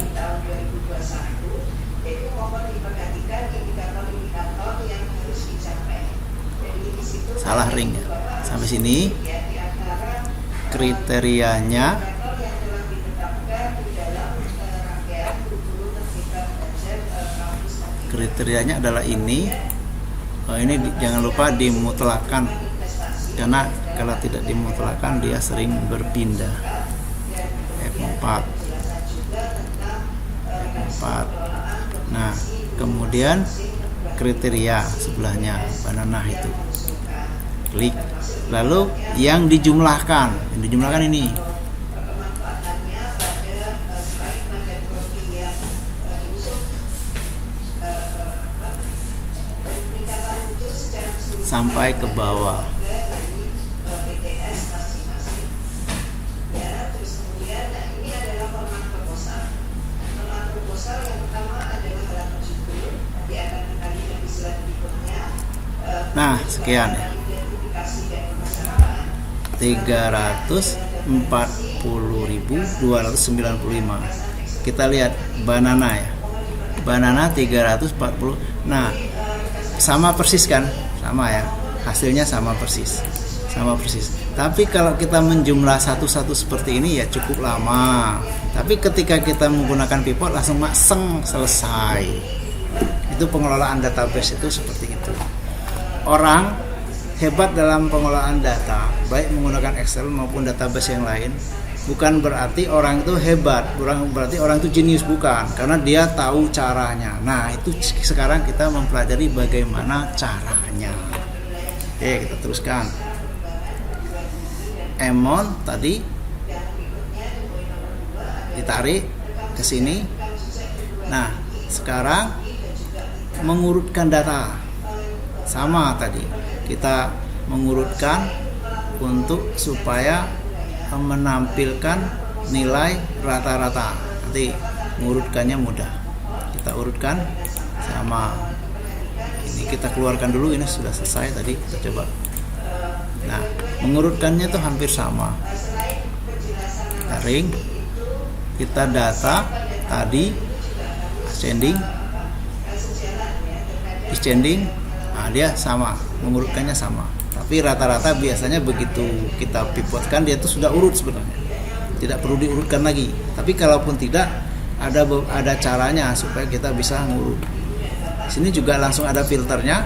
salah ring ya. Sampai sini kriterianya adalah ini. Ini jangan lupa dimutlakan, karena kalau tidak dimutlakan dia sering berpindah. F4. Nah, kemudian kriteria sebelahnya banana itu. Klik. Lalu yang dijumlahkan ini. Sampai ke bawah. Nah, sekian ya. 340.295. Kita lihat banana ya. Banana 340. Nah, sama persis kan? Sama ya. Hasilnya sama persis. Tapi kalau kita menjumlah satu-satu seperti ini ya cukup lama. Tapi ketika kita menggunakan pivot langsung makseng, selesai. Itu pengelolaan database itu seperti itu. Orang hebat dalam pengelolaan data, baik menggunakan Excel maupun database yang lain, bukan berarti orang itu hebat, berarti orang itu jenius, bukan, karena dia tahu caranya. Nah, itu sekarang kita mempelajari bagaimana caranya. Oke, kita teruskan. Amount tadi ditarik ke sini. Nah, sekarang mengurutkan data. Sama tadi, kita mengurutkan untuk supaya menampilkan nilai rata-rata. Nanti mengurutkannya mudah. Kita urutkan sama. Ini kita keluarkan dulu, ini sudah selesai tadi, kita coba. Nah, mengurutkannya tuh hampir sama. Kita ring, kita data tadi descending, nah dia sama, mengurutkannya sama. Tapi rata-rata biasanya begitu kita pivotkan dia tuh sudah urut sebenarnya, tidak perlu diurutkan lagi. Tapi kalaupun tidak, ada caranya supaya kita bisa ngurut. Sini juga langsung ada filternya.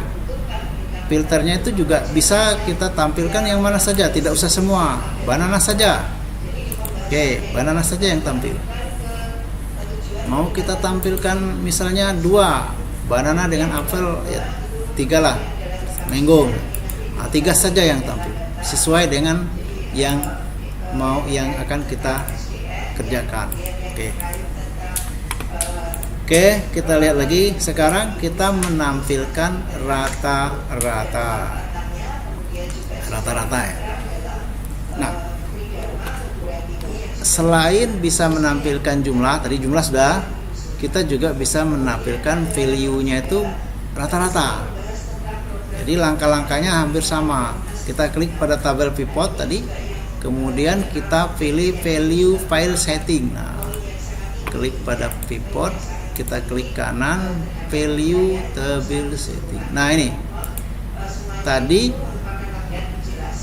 Filternya itu juga bisa kita tampilkan yang mana saja, tidak usah semua, banana saja. Oke, banana saja yang tampil. Mau kita tampilkan misalnya 2 banana dengan apel, ya 3 lah, mango. Nah, 3 saja yang tampil, sesuai dengan yang akan kita kerjakan. Oke, kita lihat lagi. Sekarang kita menampilkan rata-rata ya. Nah, selain bisa menampilkan jumlah, tadi jumlah sudah, kita juga bisa menampilkan value-nya itu rata-rata. Jadi langkah-langkahnya hampir sama. Kita klik pada tabel pivot tadi, kemudian kita pilih value file setting. Nah, klik pada pivot, kita klik kanan, value table setting. Nah, ini tadi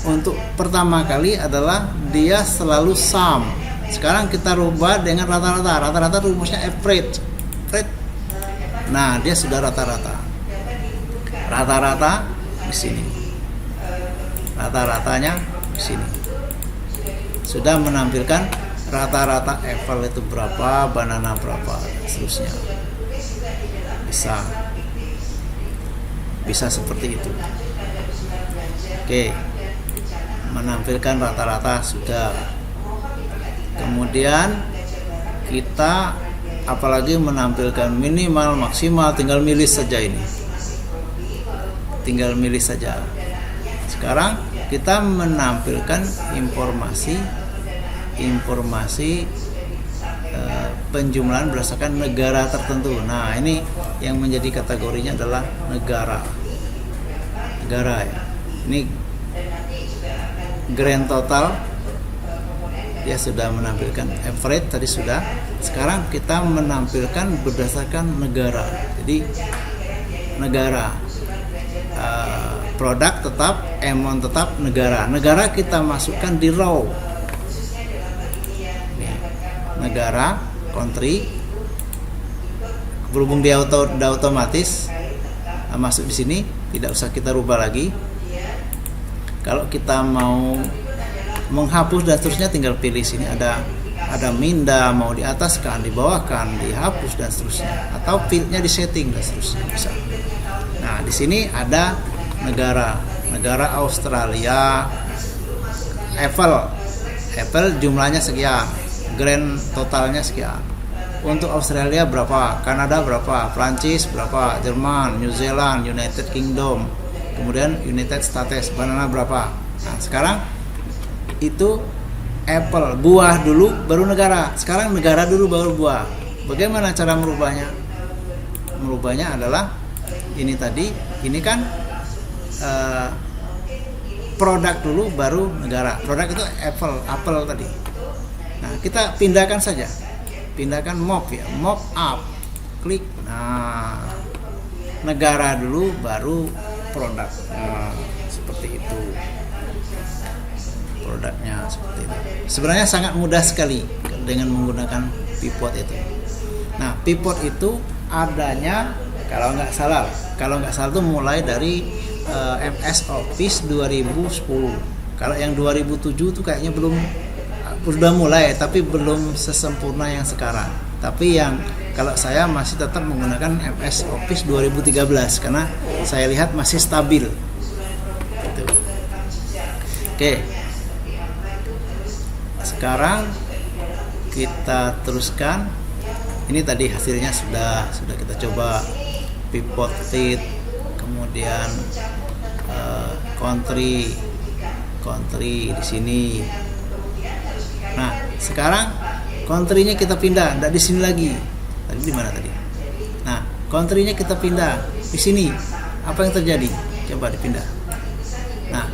untuk pertama kali adalah dia selalu sum. Sekarang kita rubah dengan rata-rata. Rata-rata rumusnya average. Nah, dia sudah rata-rata. Rata-rata di sini. Rata-ratanya di sini. Sudah menampilkan rata-rata apple itu berapa, banana berapa, seterusnya. Bisa seperti itu. Oke. Menampilkan rata-rata sudah. Kemudian kita apalagi menampilkan minimal, maksimal, tinggal milih saja ini. Tinggal milih saja. Sekarang kita menampilkan informasi penjumlahan berdasarkan negara tertentu. Nah, ini yang menjadi kategorinya adalah negara ya. Ini grand total, dia sudah menampilkan average tadi sudah. Sekarang kita menampilkan berdasarkan negara. Jadi negara, produk tetap, amount tetap, negara kita masukkan di row. Negara, country, berhubung dia otomatis masuk di sini, tidak usah kita rubah lagi. Kalau kita mau menghapus dan seterusnya, tinggal pilih sini ada minda, mau di atas kan, di bawah kan, dihapus dan seterusnya, atau fieldnya di setting dan seterusnya bisa. Nah, di sini ada negara Australia, Apple jumlahnya sekian, grand totalnya sekian. Untuk Australia berapa, Kanada berapa, Prancis berapa, Jerman, New Zealand, United Kingdom, kemudian United States, banana berapa. Nah, sekarang itu Apple, buah dulu baru negara. Sekarang negara dulu baru buah. Bagaimana cara merubahnya? Merubahnya adalah ini tadi, ini kan produk dulu baru negara. Produk itu apple tadi. Nah, kita pindahkan saja. Pindahkan mop ya, mop up. Klik. Nah, negara dulu baru produk. Nah, seperti itu. Produknya seperti itu. Sebenarnya sangat mudah sekali dengan menggunakan pivot itu. Nah, pivot itu adanya kalau nggak salah itu mulai dari MS Office 2010. Kalau yang 2007 itu kayaknya sudah mulai, tapi belum sesempurna yang sekarang. Tapi yang kalau saya masih tetap menggunakan MS Office 2013 karena saya lihat masih stabil. Gitu. Oke. Sekarang kita teruskan. Ini tadi hasilnya sudah kita coba pivot fit, kemudian country di sini. Nah, sekarang country-nya kita pindah, enggak di sini lagi. Tadi di mana tadi? Nah, country-nya kita pindah di sini. Apa yang terjadi? Coba dipindah. Nah,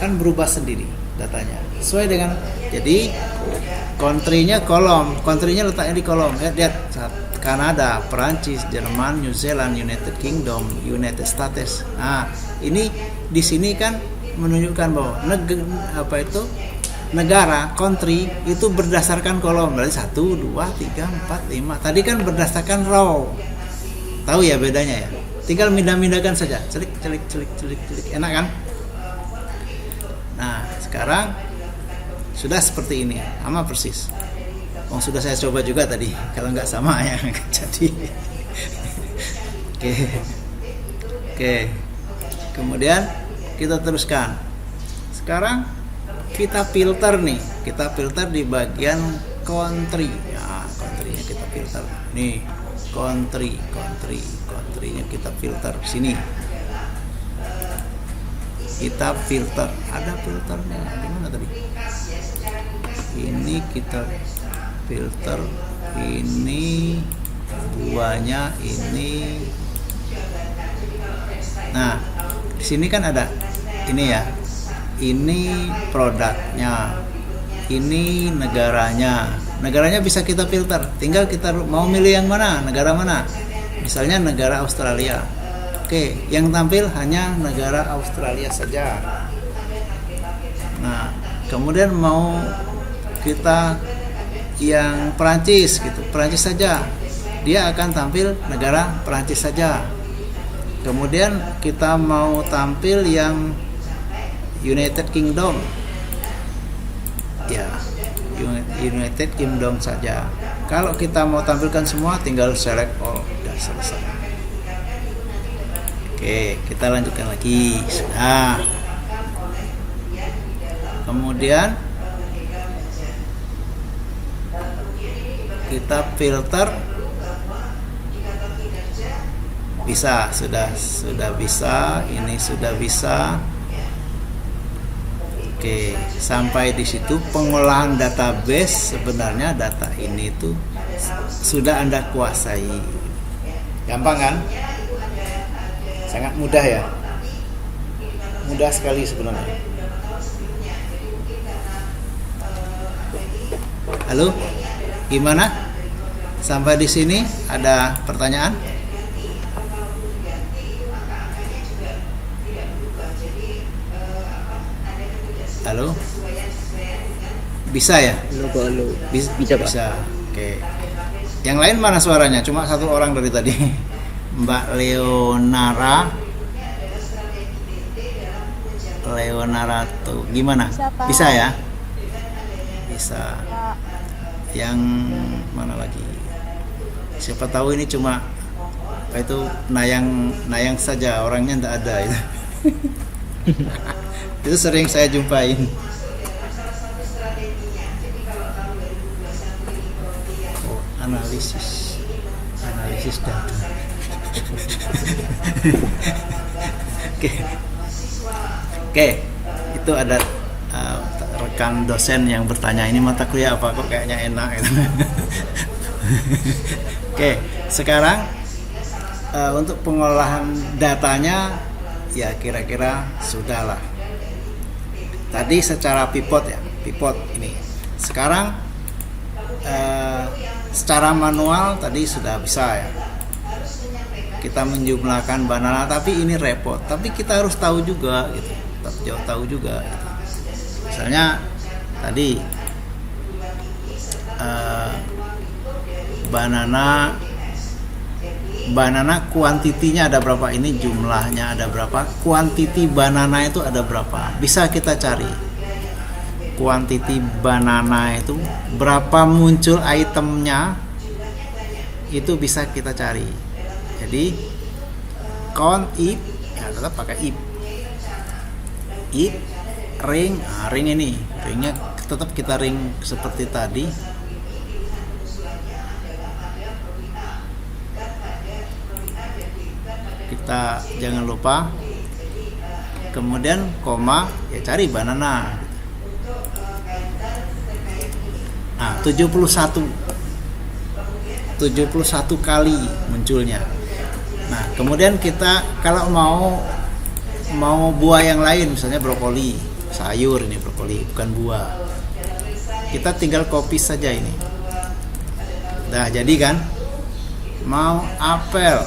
kan berubah sendiri datanya. Sesuai dengan, jadi country-nya kolom, country-nya letaknya di kolom. Lihat Kanada, Perancis, Jerman, New Zealand, United Kingdom, United States. Nah, ini di sini kan menunjukkan bahwa negara, country itu berdasarkan kolom. Dari 1, 2, 3, 4, 5. Tadi kan berdasarkan row. Tahu ya bedanya ya? Tinggal pindah-pindahkan saja. Celik. Enak kan? Nah, sekarang sudah seperti ini, sama persis. Sudah saya coba juga tadi. Kalau nggak sama ya jadi. Oke. Kemudian kita teruskan. Sekarang kita filter nih. Kita filter di bagian country. Ya, country-nya kita filter. Nih, country-nya kita filter sini. Kita filter. Ada filternya. Di mana tadi? Ini kita filter, ini buahnya ini. Nah, di sini kan ada ini ya. Ini produknya. Ini negaranya. Negaranya bisa kita filter. Tinggal kita mau milih yang mana, negara mana. Misalnya negara Australia. Oke, yang tampil hanya negara Australia saja. Nah, kemudian mau kita yang Perancis gitu, Perancis saja, dia akan tampil negara Perancis saja. Kemudian kita mau tampil yang United Kingdom, ya United Kingdom saja. Kalau kita mau tampilkan semua, tinggal select all, sudah selesai. Oke, kita lanjutkan lagi. Sudah. Kemudian kita filter. Bisa, sudah bisa, ini sudah bisa. Oke, sampai di situ pengolahan database. Sebenarnya data ini tuh sudah Anda kuasai. Gampang kan? Sangat mudah ya. Mudah sekali sebenarnya. Halo, gimana? Sampai di sini ada pertanyaan? Halo, bisa ya? Halo. Bisa, Pak. Bisa. Oke. Yang lain mana suaranya? Cuma satu orang dari tadi. Mbak Leonara tuh gimana? Bisa ya? Bisa. Yang mana lagi? Siapa tahu ini cuma apa itu nayang saja, orangnya enggak ada itu. Itu sering saya jumpain. Oh, analisis data. Oke, itu ada rekan dosen yang bertanya, ini mata kuliah apa kok kayaknya enak gitu. Oke, sekarang untuk pengolahan datanya ya kira-kira sudah lah. Tadi secara pivot ini. Sekarang secara manual tadi sudah bisa ya. Kita menjumlahkan banana, tapi ini repot. Tapi kita harus tahu juga gitu. Tahu juga. Gitu. Misalnya tadi banana kuantitinya ada berapa, ini jumlahnya ada berapa, kuantiti banana itu ada berapa, bisa kita cari kuantiti banana itu berapa muncul itemnya, itu bisa kita cari. Jadi count if ya tetap pakai if ring, ring ini ringnya tetap kita ring seperti tadi. Kita jangan lupa, kemudian koma ya cari banana. Nah, 71 kali munculnya. Nah, kemudian kita kalau mau buah yang lain, misalnya brokoli, sayur ini brokoli bukan buah, kita tinggal copy saja ini. Nah, jadi kan mau apel,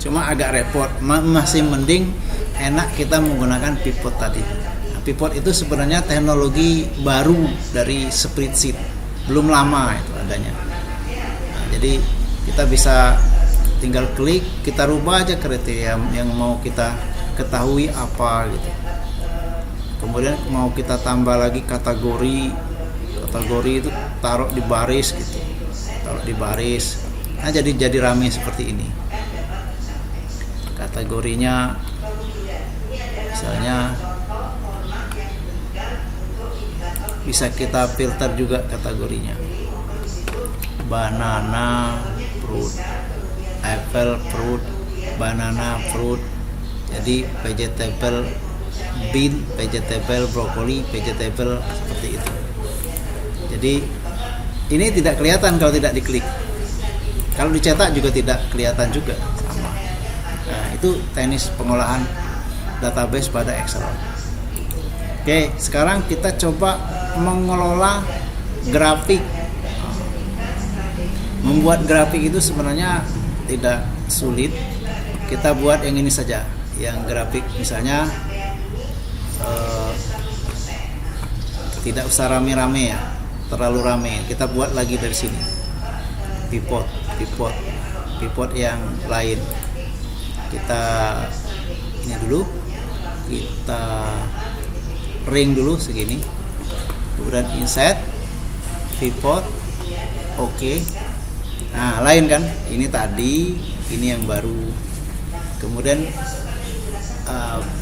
cuma agak repot, masih mending enak kita menggunakan pivot tadi. Nah, pivot itu sebenarnya teknologi baru dari spreadsheet, belum lama itu adanya. Nah, jadi kita bisa tinggal klik, kita rubah aja kriteria yang mau kita ketahui apa gitu. Kemudian mau kita tambah lagi kategori itu taruh di baris gitu, taruh di baris. Nah, jadi rame seperti ini. Kategorinya misalnya bisa kita filter juga kategorinya, banana fruit, apple fruit, banana fruit. Jadi vegetable bean, vegetable broccoli, vegetable seperti itu. Jadi ini tidak kelihatan kalau tidak diklik, kalau dicetak juga tidak kelihatan juga. Nah, itu teknis pengolahan database pada Excel. Oke, sekarang kita coba mengelola grafik. Membuat grafik itu sebenarnya tidak sulit. Kita buat yang ini saja, yang grafik misalnya tidak usah rame-rame ya, terlalu rame. Kita buat lagi dari sini. Pivot yang lain. Kita ini dulu, kita ring dulu segini, kemudian insert pivot, oke. Nah, lain kan, ini tadi, ini yang baru. Kemudian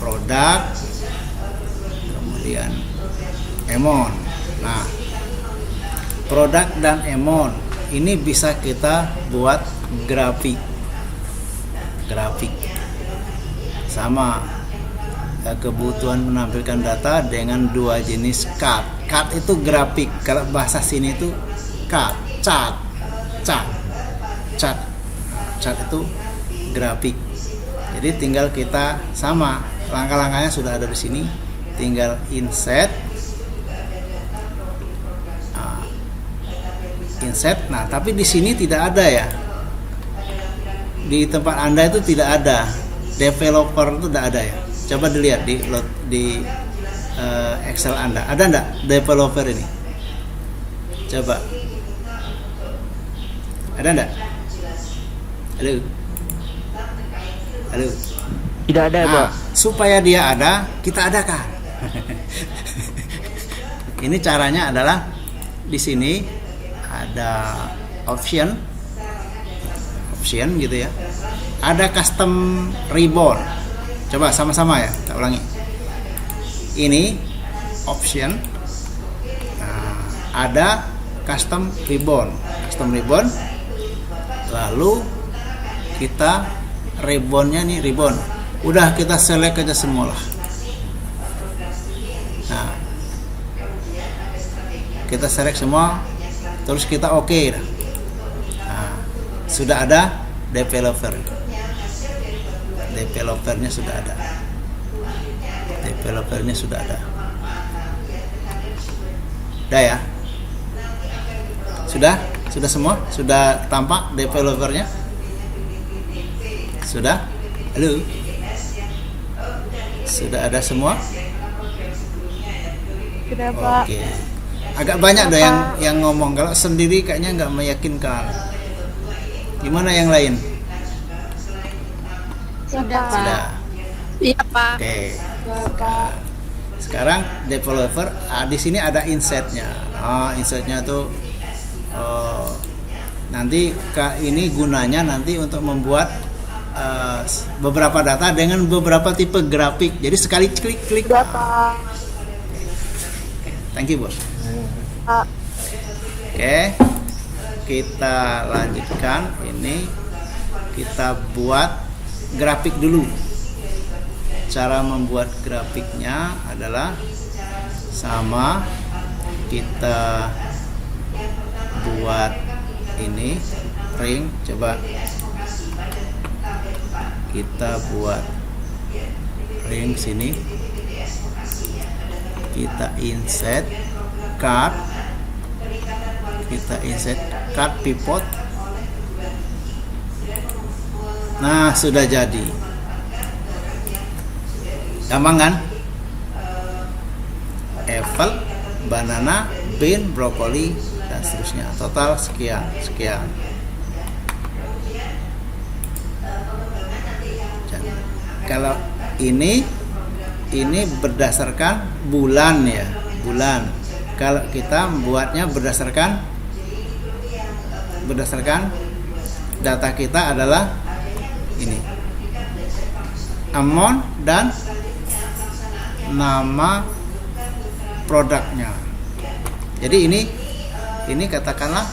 produk, kemudian emon. Nah, produk dan emon ini bisa kita buat grafik sama. Kebutuhan menampilkan data dengan dua jenis card. Card itu grafik, kalau bahasa sini itu card, cat itu grafik. Jadi tinggal kita sama, langkah-langkahnya sudah ada di sini, tinggal insert. Nah, tapi di sini tidak ada ya. Di tempat Anda itu tidak ada. Developer itu tidak ada ya. Coba dilihat di Excel Anda. Ada enggak developer ini? Coba. Ada enggak? Halo. Tidak ada, Pak. Supaya dia ada, kita adakan. Ini caranya adalah di sini ada option gitu ya. Ada custom ribbon. Coba sama-sama ya, kita ulangi. Ini option. Nah, ada custom ribbon. Lalu kita ribbonnya nih ribbon. Udah kita select aja semua lah. Nah, kita select semua, terus kita oke. Nah, sudah ada developernya sudah ada. Udah ya? Sudah semua? Sudah tampak developernya? Sudah? Halo? Sudah ada semua? Sudah, Pak. Oke. Agak banyak ada yang ngomong. Kalau sendiri kayaknya nggak meyakinkan. Gimana yang lain? Sudah, Pak. Sudah. Iya, Pak. Oke. Sekarang developer, di sini ada insertnya. Insertnya tuh nanti ini gunanya nanti untuk membuat beberapa data dengan beberapa tipe grafik. Jadi sekali klik. Sudah, Pak. Thank you, Bos. Pak. Oke. Kita lanjutkan. Ini kita buat grafik dulu. Cara membuat grafiknya adalah sama, kita buat ini ring. Coba kita buat ring sini, kita insert card pivot. Nah, sudah jadi. Gampang kan? Apple, banana, bean, brokoli, dan seterusnya. Total sekian. Kalau ini berdasarkan bulan ya, bulan. Kalau kita membuatnya berdasarkan data kita adalah ini, amount dan nama produknya. Jadi ini katakanlah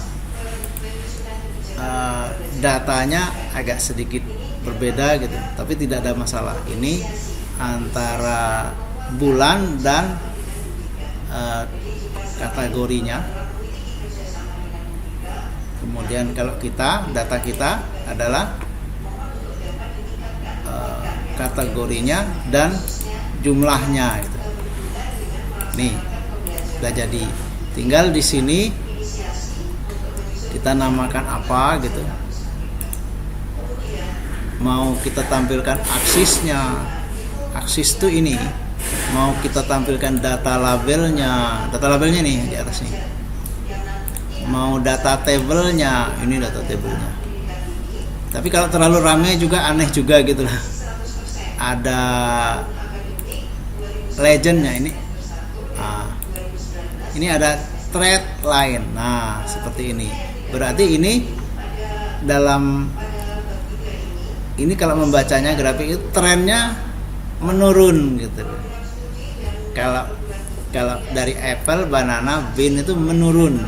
datanya agak sedikit berbeda gitu, tapi tidak ada masalah. Ini antara bulan dan kategorinya. Kemudian kalau data kita adalah kategorinya dan jumlahnya gitu. Nih sudah jadi. Tinggal di sini kita namakan apa gitu. Mau kita tampilkan aksisnya. Aksis itu ini. Mau kita tampilkan data labelnya. Data labelnya nih di atas nih. Mau data tabelnya, ini data tabelnya. Tapi kalau terlalu ramai juga aneh juga gitu lah. Ada legendnya ini. Ini ada thread line. Nah, seperti ini. Berarti ini kalau membacanya grafik itu trennya menurun gitu. Kalau kalau dari apple, banana, bean itu menurun.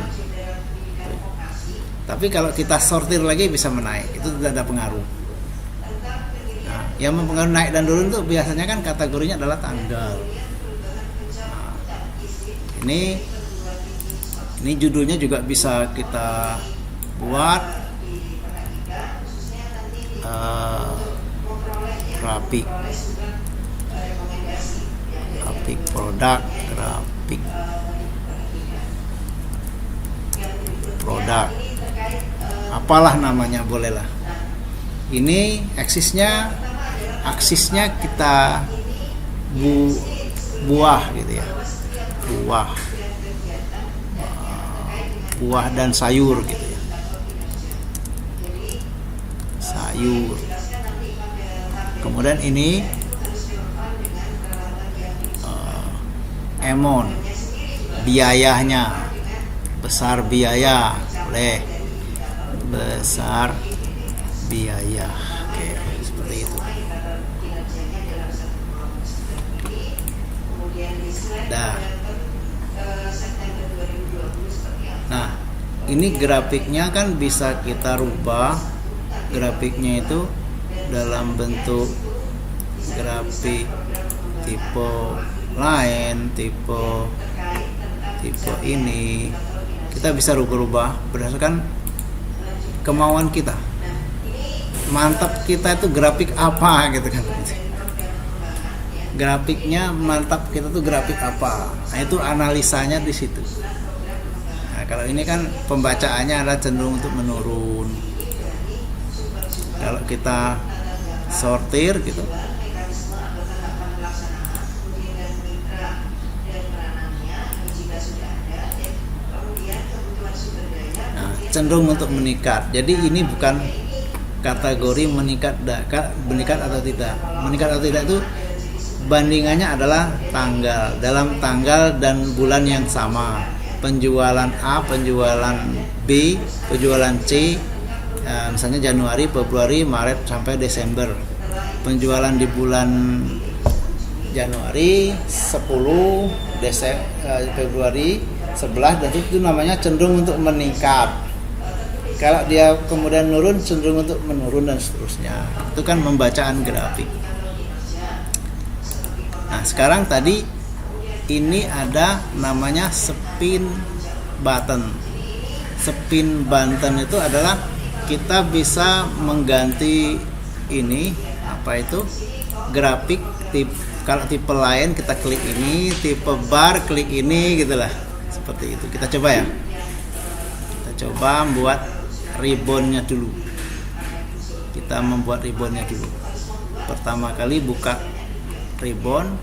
Tapi kalau kita sortir lagi bisa menaik, itu tidak ada pengaruh. Nah, yang mempengaruhi naik dan turun itu biasanya kan kategorinya adalah tanggal. Nah, ini judulnya juga bisa kita buat grafik produk, grafik produk, apalah namanya, bolehlah. Ini aksisnya kita buah gitu ya, buah dan sayur gitu ya, sayur. Kemudian ini emon, biayanya, besar biaya, boleh, besar biaya. Oke, seperti itu. Nah, ini grafiknya kan bisa kita rubah. Grafiknya itu dalam bentuk grafik tipe lain, tipe ini kita bisa rubah-rubah berdasarkan kemauan kita. Mantap kita itu grafik apa gitu kan. Grafiknya mantap kita tuh grafik apa. Nah, itu analisanya di situ. Nah, kalau ini kan pembacaannya adalah cenderung untuk menurun. Kalau kita sortir gitu, nah, cenderung untuk meningkat. Jadi ini bukan kategori meningkat atau tidak. Meningkat atau tidak itu bandingannya adalah tanggal, dalam tanggal dan bulan yang sama. Penjualan A, penjualan B, penjualan C, misalnya Januari, Februari, Maret sampai Desember. Penjualan di bulan Januari 10, Februari 11, dan itu namanya cenderung untuk meningkat. Kalau dia kemudian menurun, cenderung untuk menurun, dan seterusnya. Itu kan pembacaan grafik. Nah, sekarang tadi ini ada namanya spin button. Spin button itu adalah kita bisa mengganti ini, apa itu, grafik kalau tipe lain kita klik ini, tipe bar klik ini gitulah, seperti itu. Kita coba ya, kita coba membuat ribbonnya dulu. Kita membuat ribbonnya dulu. Pertama kali buka ribbon,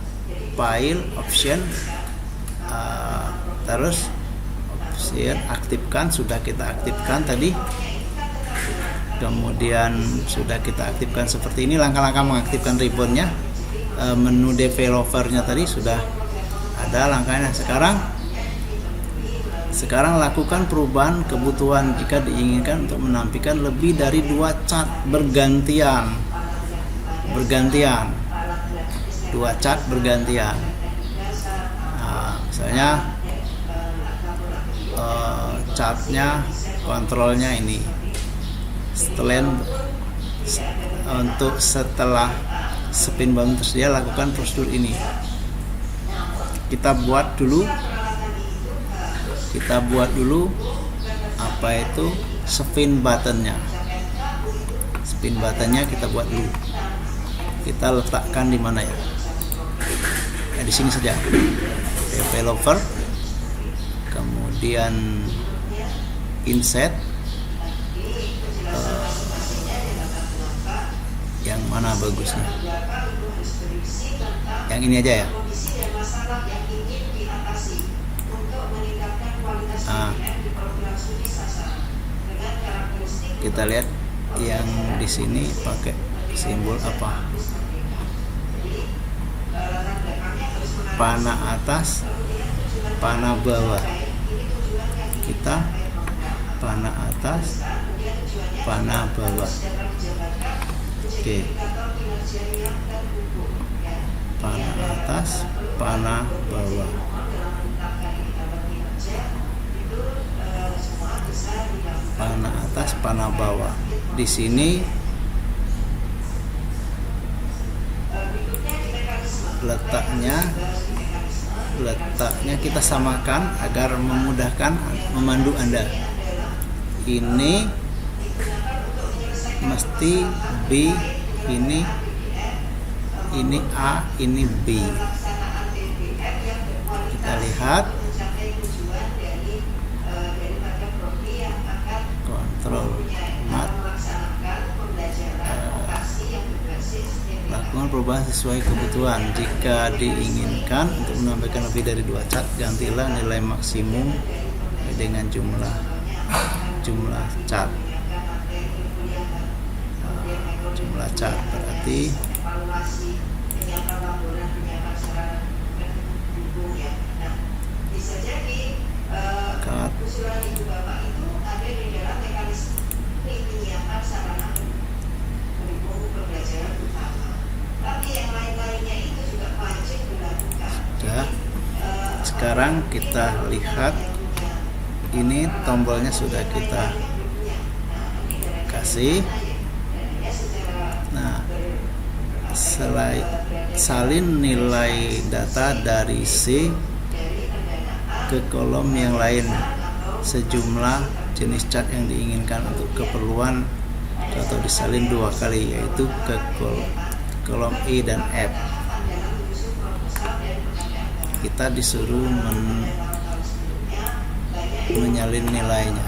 file, option, terus option aktifkan, sudah kita aktifkan tadi. Kemudian sudah kita aktifkan seperti ini, langkah-langkah mengaktifkan ribbonnya. Menu developernya tadi sudah ada langkahnya. Sekarang lakukan perubahan kebutuhan jika diinginkan untuk menampilkan lebih dari 2 cat bergantian. 2 cat bergantian. Nah, misalnya catnya, kontrolnya ini. Setelah spin button tersedia, lakukan prosedur ini. Kita buat dulu apa itu spin buttonnya. Spin buttonnya kita buat dulu. Kita letakkan di mana ya? Di sini saja. Developer, kemudian insert. Yang mana bagusnya? Yang ini aja ya. Nah, kita lihat yang di sini pakai simbol apa? Panah atas, panah bawah. Kita panah atas, panah bawah. Oke. panah atas, panah bawah. Panah atas, panah bawah. Di sini letaknya kita samakan agar memudahkan memandu Anda. Ini mesti B, ini A, ini B. Kita lihat kontrol mat, lakukan perubahan sesuai kebutuhan. Jika diinginkan untuk menambahkan lebih dari 2 cat, gantilah nilai maksimum dengan jumlah cat. Jumlah cat berarti cat sudah. Sekarang kita lihat, ini tombolnya sudah kita kasih. Nah, salin nilai data dari C ke kolom yang lain sejumlah jenis cat yang diinginkan untuk keperluan, atau disalin 2 kali, yaitu ke kolom E dan F. Kita disuruh menyalin nilainya.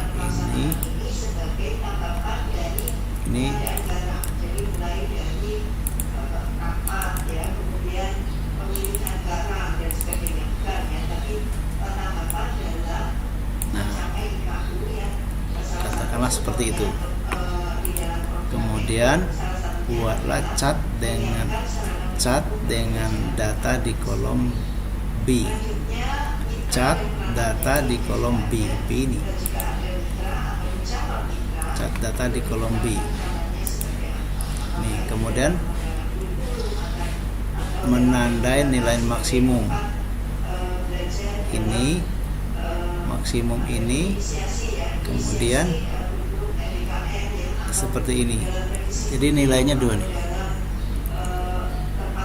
Ini katakanlah seperti itu. Kemudian buatlah cat dengan data di kolom B. Cat data di kolom B ini. Cat data di kolom B. Nih, kemudian menandai nilai maksimum. Ini maksimum ini, kemudian seperti ini. Jadi nilainya 2 nih.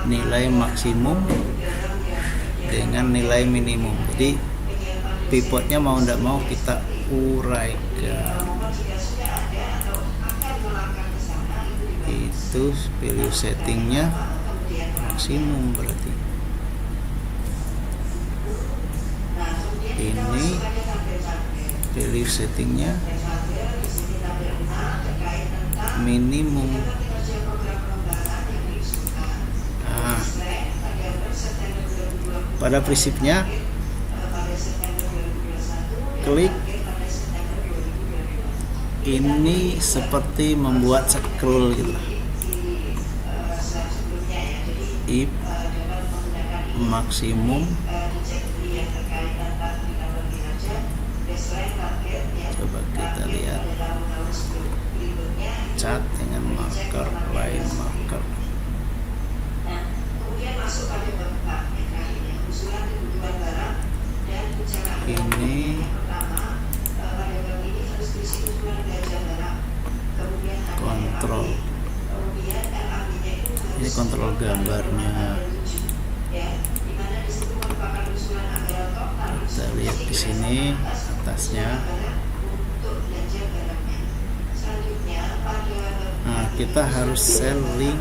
Nilai maksimum dengan nilai minimum. Jadi pivotnya mau tidak mau kita uraikan. Itu value settingnya maksimum berarti. Ini value settingnya minimum. Nah, pada prinsipnya klik ini seperti membuat scroll gitu. If maksimum, coba kita lihat cat dengan marker, line marker. Ini kontrol, ini kontrol gambarnya. Kita lihat di sini atasnya. Nah, kita harus selling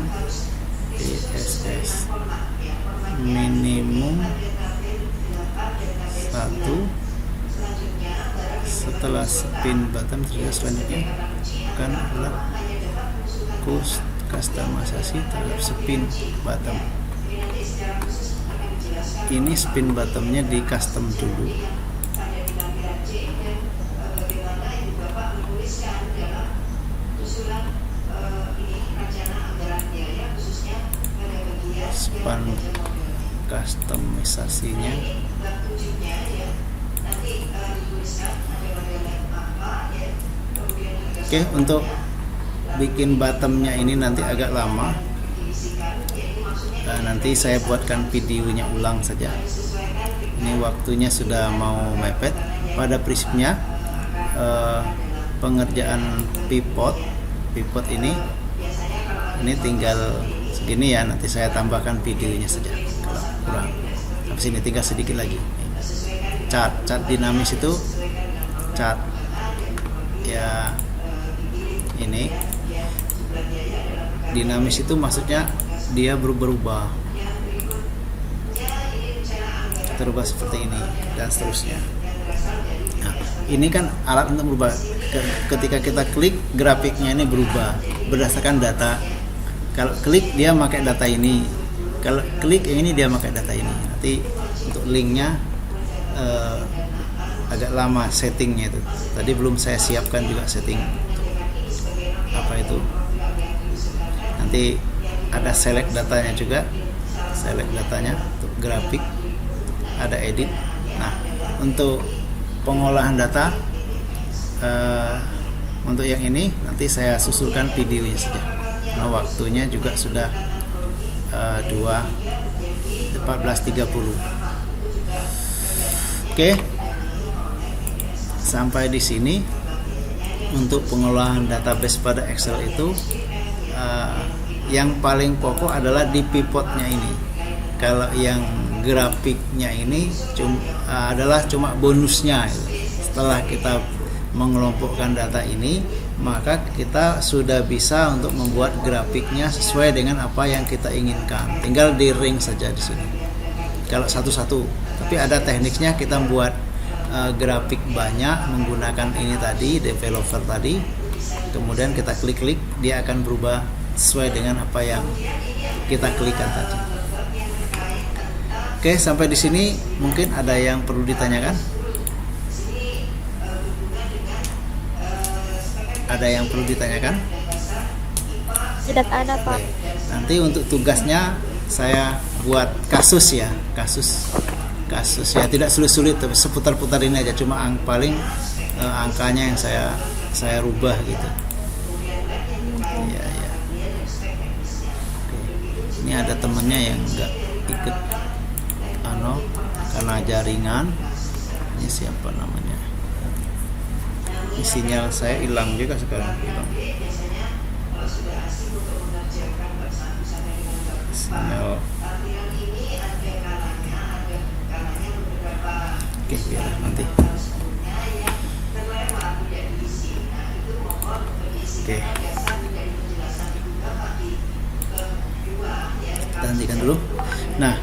PSS minimum 1. Setelah spin button, selanjutnya akan adalah customisasi terhadap spin button. Ini spin buttonnya di custom dulu. Span customisasinya. Oke, untuk bikin bottomnya ini nanti agak lama. nanti saya buatkan videonya ulang saja. Ini waktunya sudah mau mepet. Pada prinsipnya pengerjaan pivot ini tinggal segini ya, nanti saya tambahkan videonya saja kalau kurang. Habis ini tinggal sedikit lagi. Chart dinamis itu chart ya, ini dinamis itu maksudnya dia berubah seperti ini dan seterusnya. Nah, ini kan alat untuk berubah. Ketika kita klik, grafiknya ini berubah berdasarkan data. Kalau klik dia pakai data ini, kalau klik yang ini dia pakai data ini. Nanti untuk linknya agak lama settingnya itu. Tadi belum saya siapkan juga setting apa itu. Nanti ada select datanya juga, select datanya untuk grafik, ada edit. Nah, untuk pengolahan data untuk yang ini nanti saya susulkan videonya saja. Nah, waktunya juga sudah 14.30. Oke, sampai di sini untuk pengolahan database pada Excel itu yang paling pokok adalah di pivotnya ini. Kalau yang grafiknya ini adalah cuma bonusnya. Setelah kita mengelompokkan data ini, maka kita sudah bisa untuk membuat grafiknya sesuai dengan apa yang kita inginkan. Tinggal di ring saja di sini. Kalau satu-satu, tapi ada tekniknya kita buat grafik banyak menggunakan ini tadi, developer tadi. Kemudian kita klik-klik, dia akan berubah sesuai dengan apa yang kita klikkan tadi. Oke, sampai di sini mungkin ada yang perlu ditanyakan? Ada yang perlu ditanyakan? Tidak ada, Pak. Oke. Nanti untuk tugasnya saya buat kasus ya, kasus ya, tidak sulit-sulit, tapi seputar-putar ini aja, cuma paling angkanya yang saya rubah gitu. Ya. Oke. Ini ada temennya yang nggak ikut karena jaringan. Ini siapa namanya? Ini sinyal saya hilang juga sekarang, hilang. Sinyal. Oke, biar nanti. Oke. Kita hentikan dulu. Nah,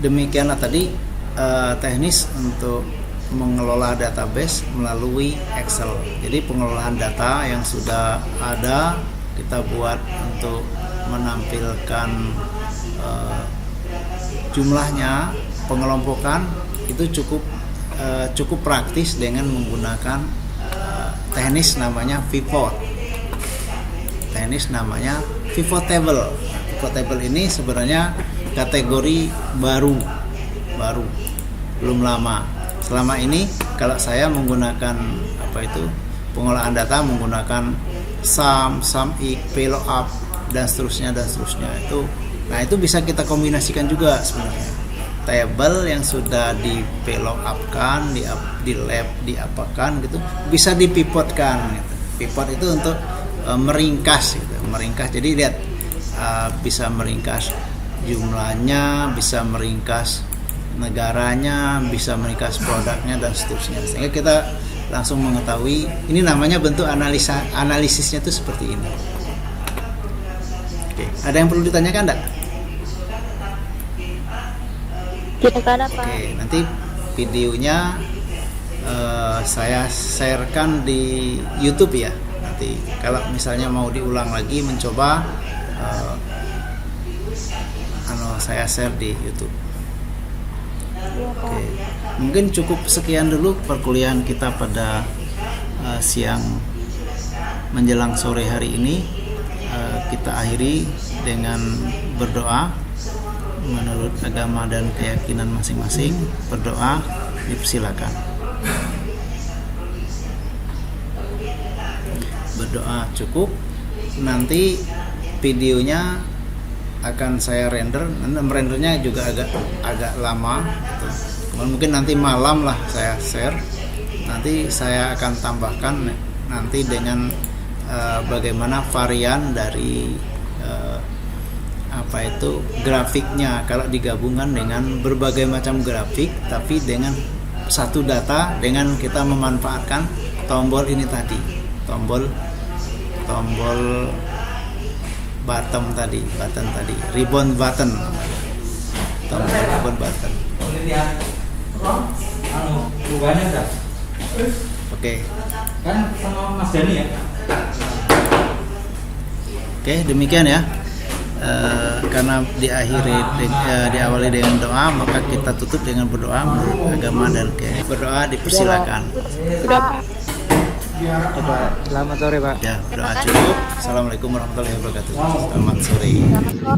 demikianlah tadi teknis untuk mengelola database melalui Excel. Jadi pengelolaan data yang sudah ada kita buat untuk menampilkan jumlahnya, pengelompokan itu cukup praktis dengan menggunakan teknis namanya pivot. Teknis namanya pivot table. Pivot table ini sebenarnya kategori baru, belum lama. Selama ini kalau saya menggunakan pengolahan data menggunakan sum if, VLOOKUP dan seterusnya itu. Nah, itu bisa kita kombinasikan juga sebenarnya. Table yang sudah di VLOOKUP-kan, di lab, diapakan gitu, bisa dipivotkan gitu. Pivot itu untuk meringkas gitu. Meringkas. Jadi lihat bisa meringkas jumlahnya, bisa meringkas negaranya, bisa meringkas produknya dan seterusnya. Sehingga kita langsung mengetahui, ini namanya bentuk analisisnya itu seperti ini. Oke, ada yang perlu ditanyakan enggak? Tidak ada, Pak. Oke, nanti videonya saya sharekan di YouTube ya. Nanti kalau misalnya mau diulang lagi mencoba, saya share di YouTube. Oke, mungkin cukup sekian dulu perkuliahan kita pada siang menjelang sore hari ini. Kita akhiri dengan berdoa menurut agama dan keyakinan masing-masing. Berdoa, dipersilakan. Berdoa cukup. Nanti videonya akan saya render. Rendernya juga agak lama gitu. Mungkin nanti malam lah saya share. Nanti saya akan tambahkan nanti dengan bagaimana varian dari grafiknya kalau digabungkan dengan berbagai macam grafik, tapi dengan satu data dengan kita memanfaatkan tombol ini tadi, tombol button tadi, ribbon button, tombol ribbon button. Oke. Kan sama Mas Dani ya. Oke, demikian ya. Karena diawali dengan doa, maka kita tutup dengan berdoa menurut agama dan berdoa dipersilakan. Sudah, Pak. Ya, Pak. Selamat sore, Pak. Ya, berdoa cukup. Assalamualaikum warahmatullahi wabarakatuh. Selamat sore. Selamat sore.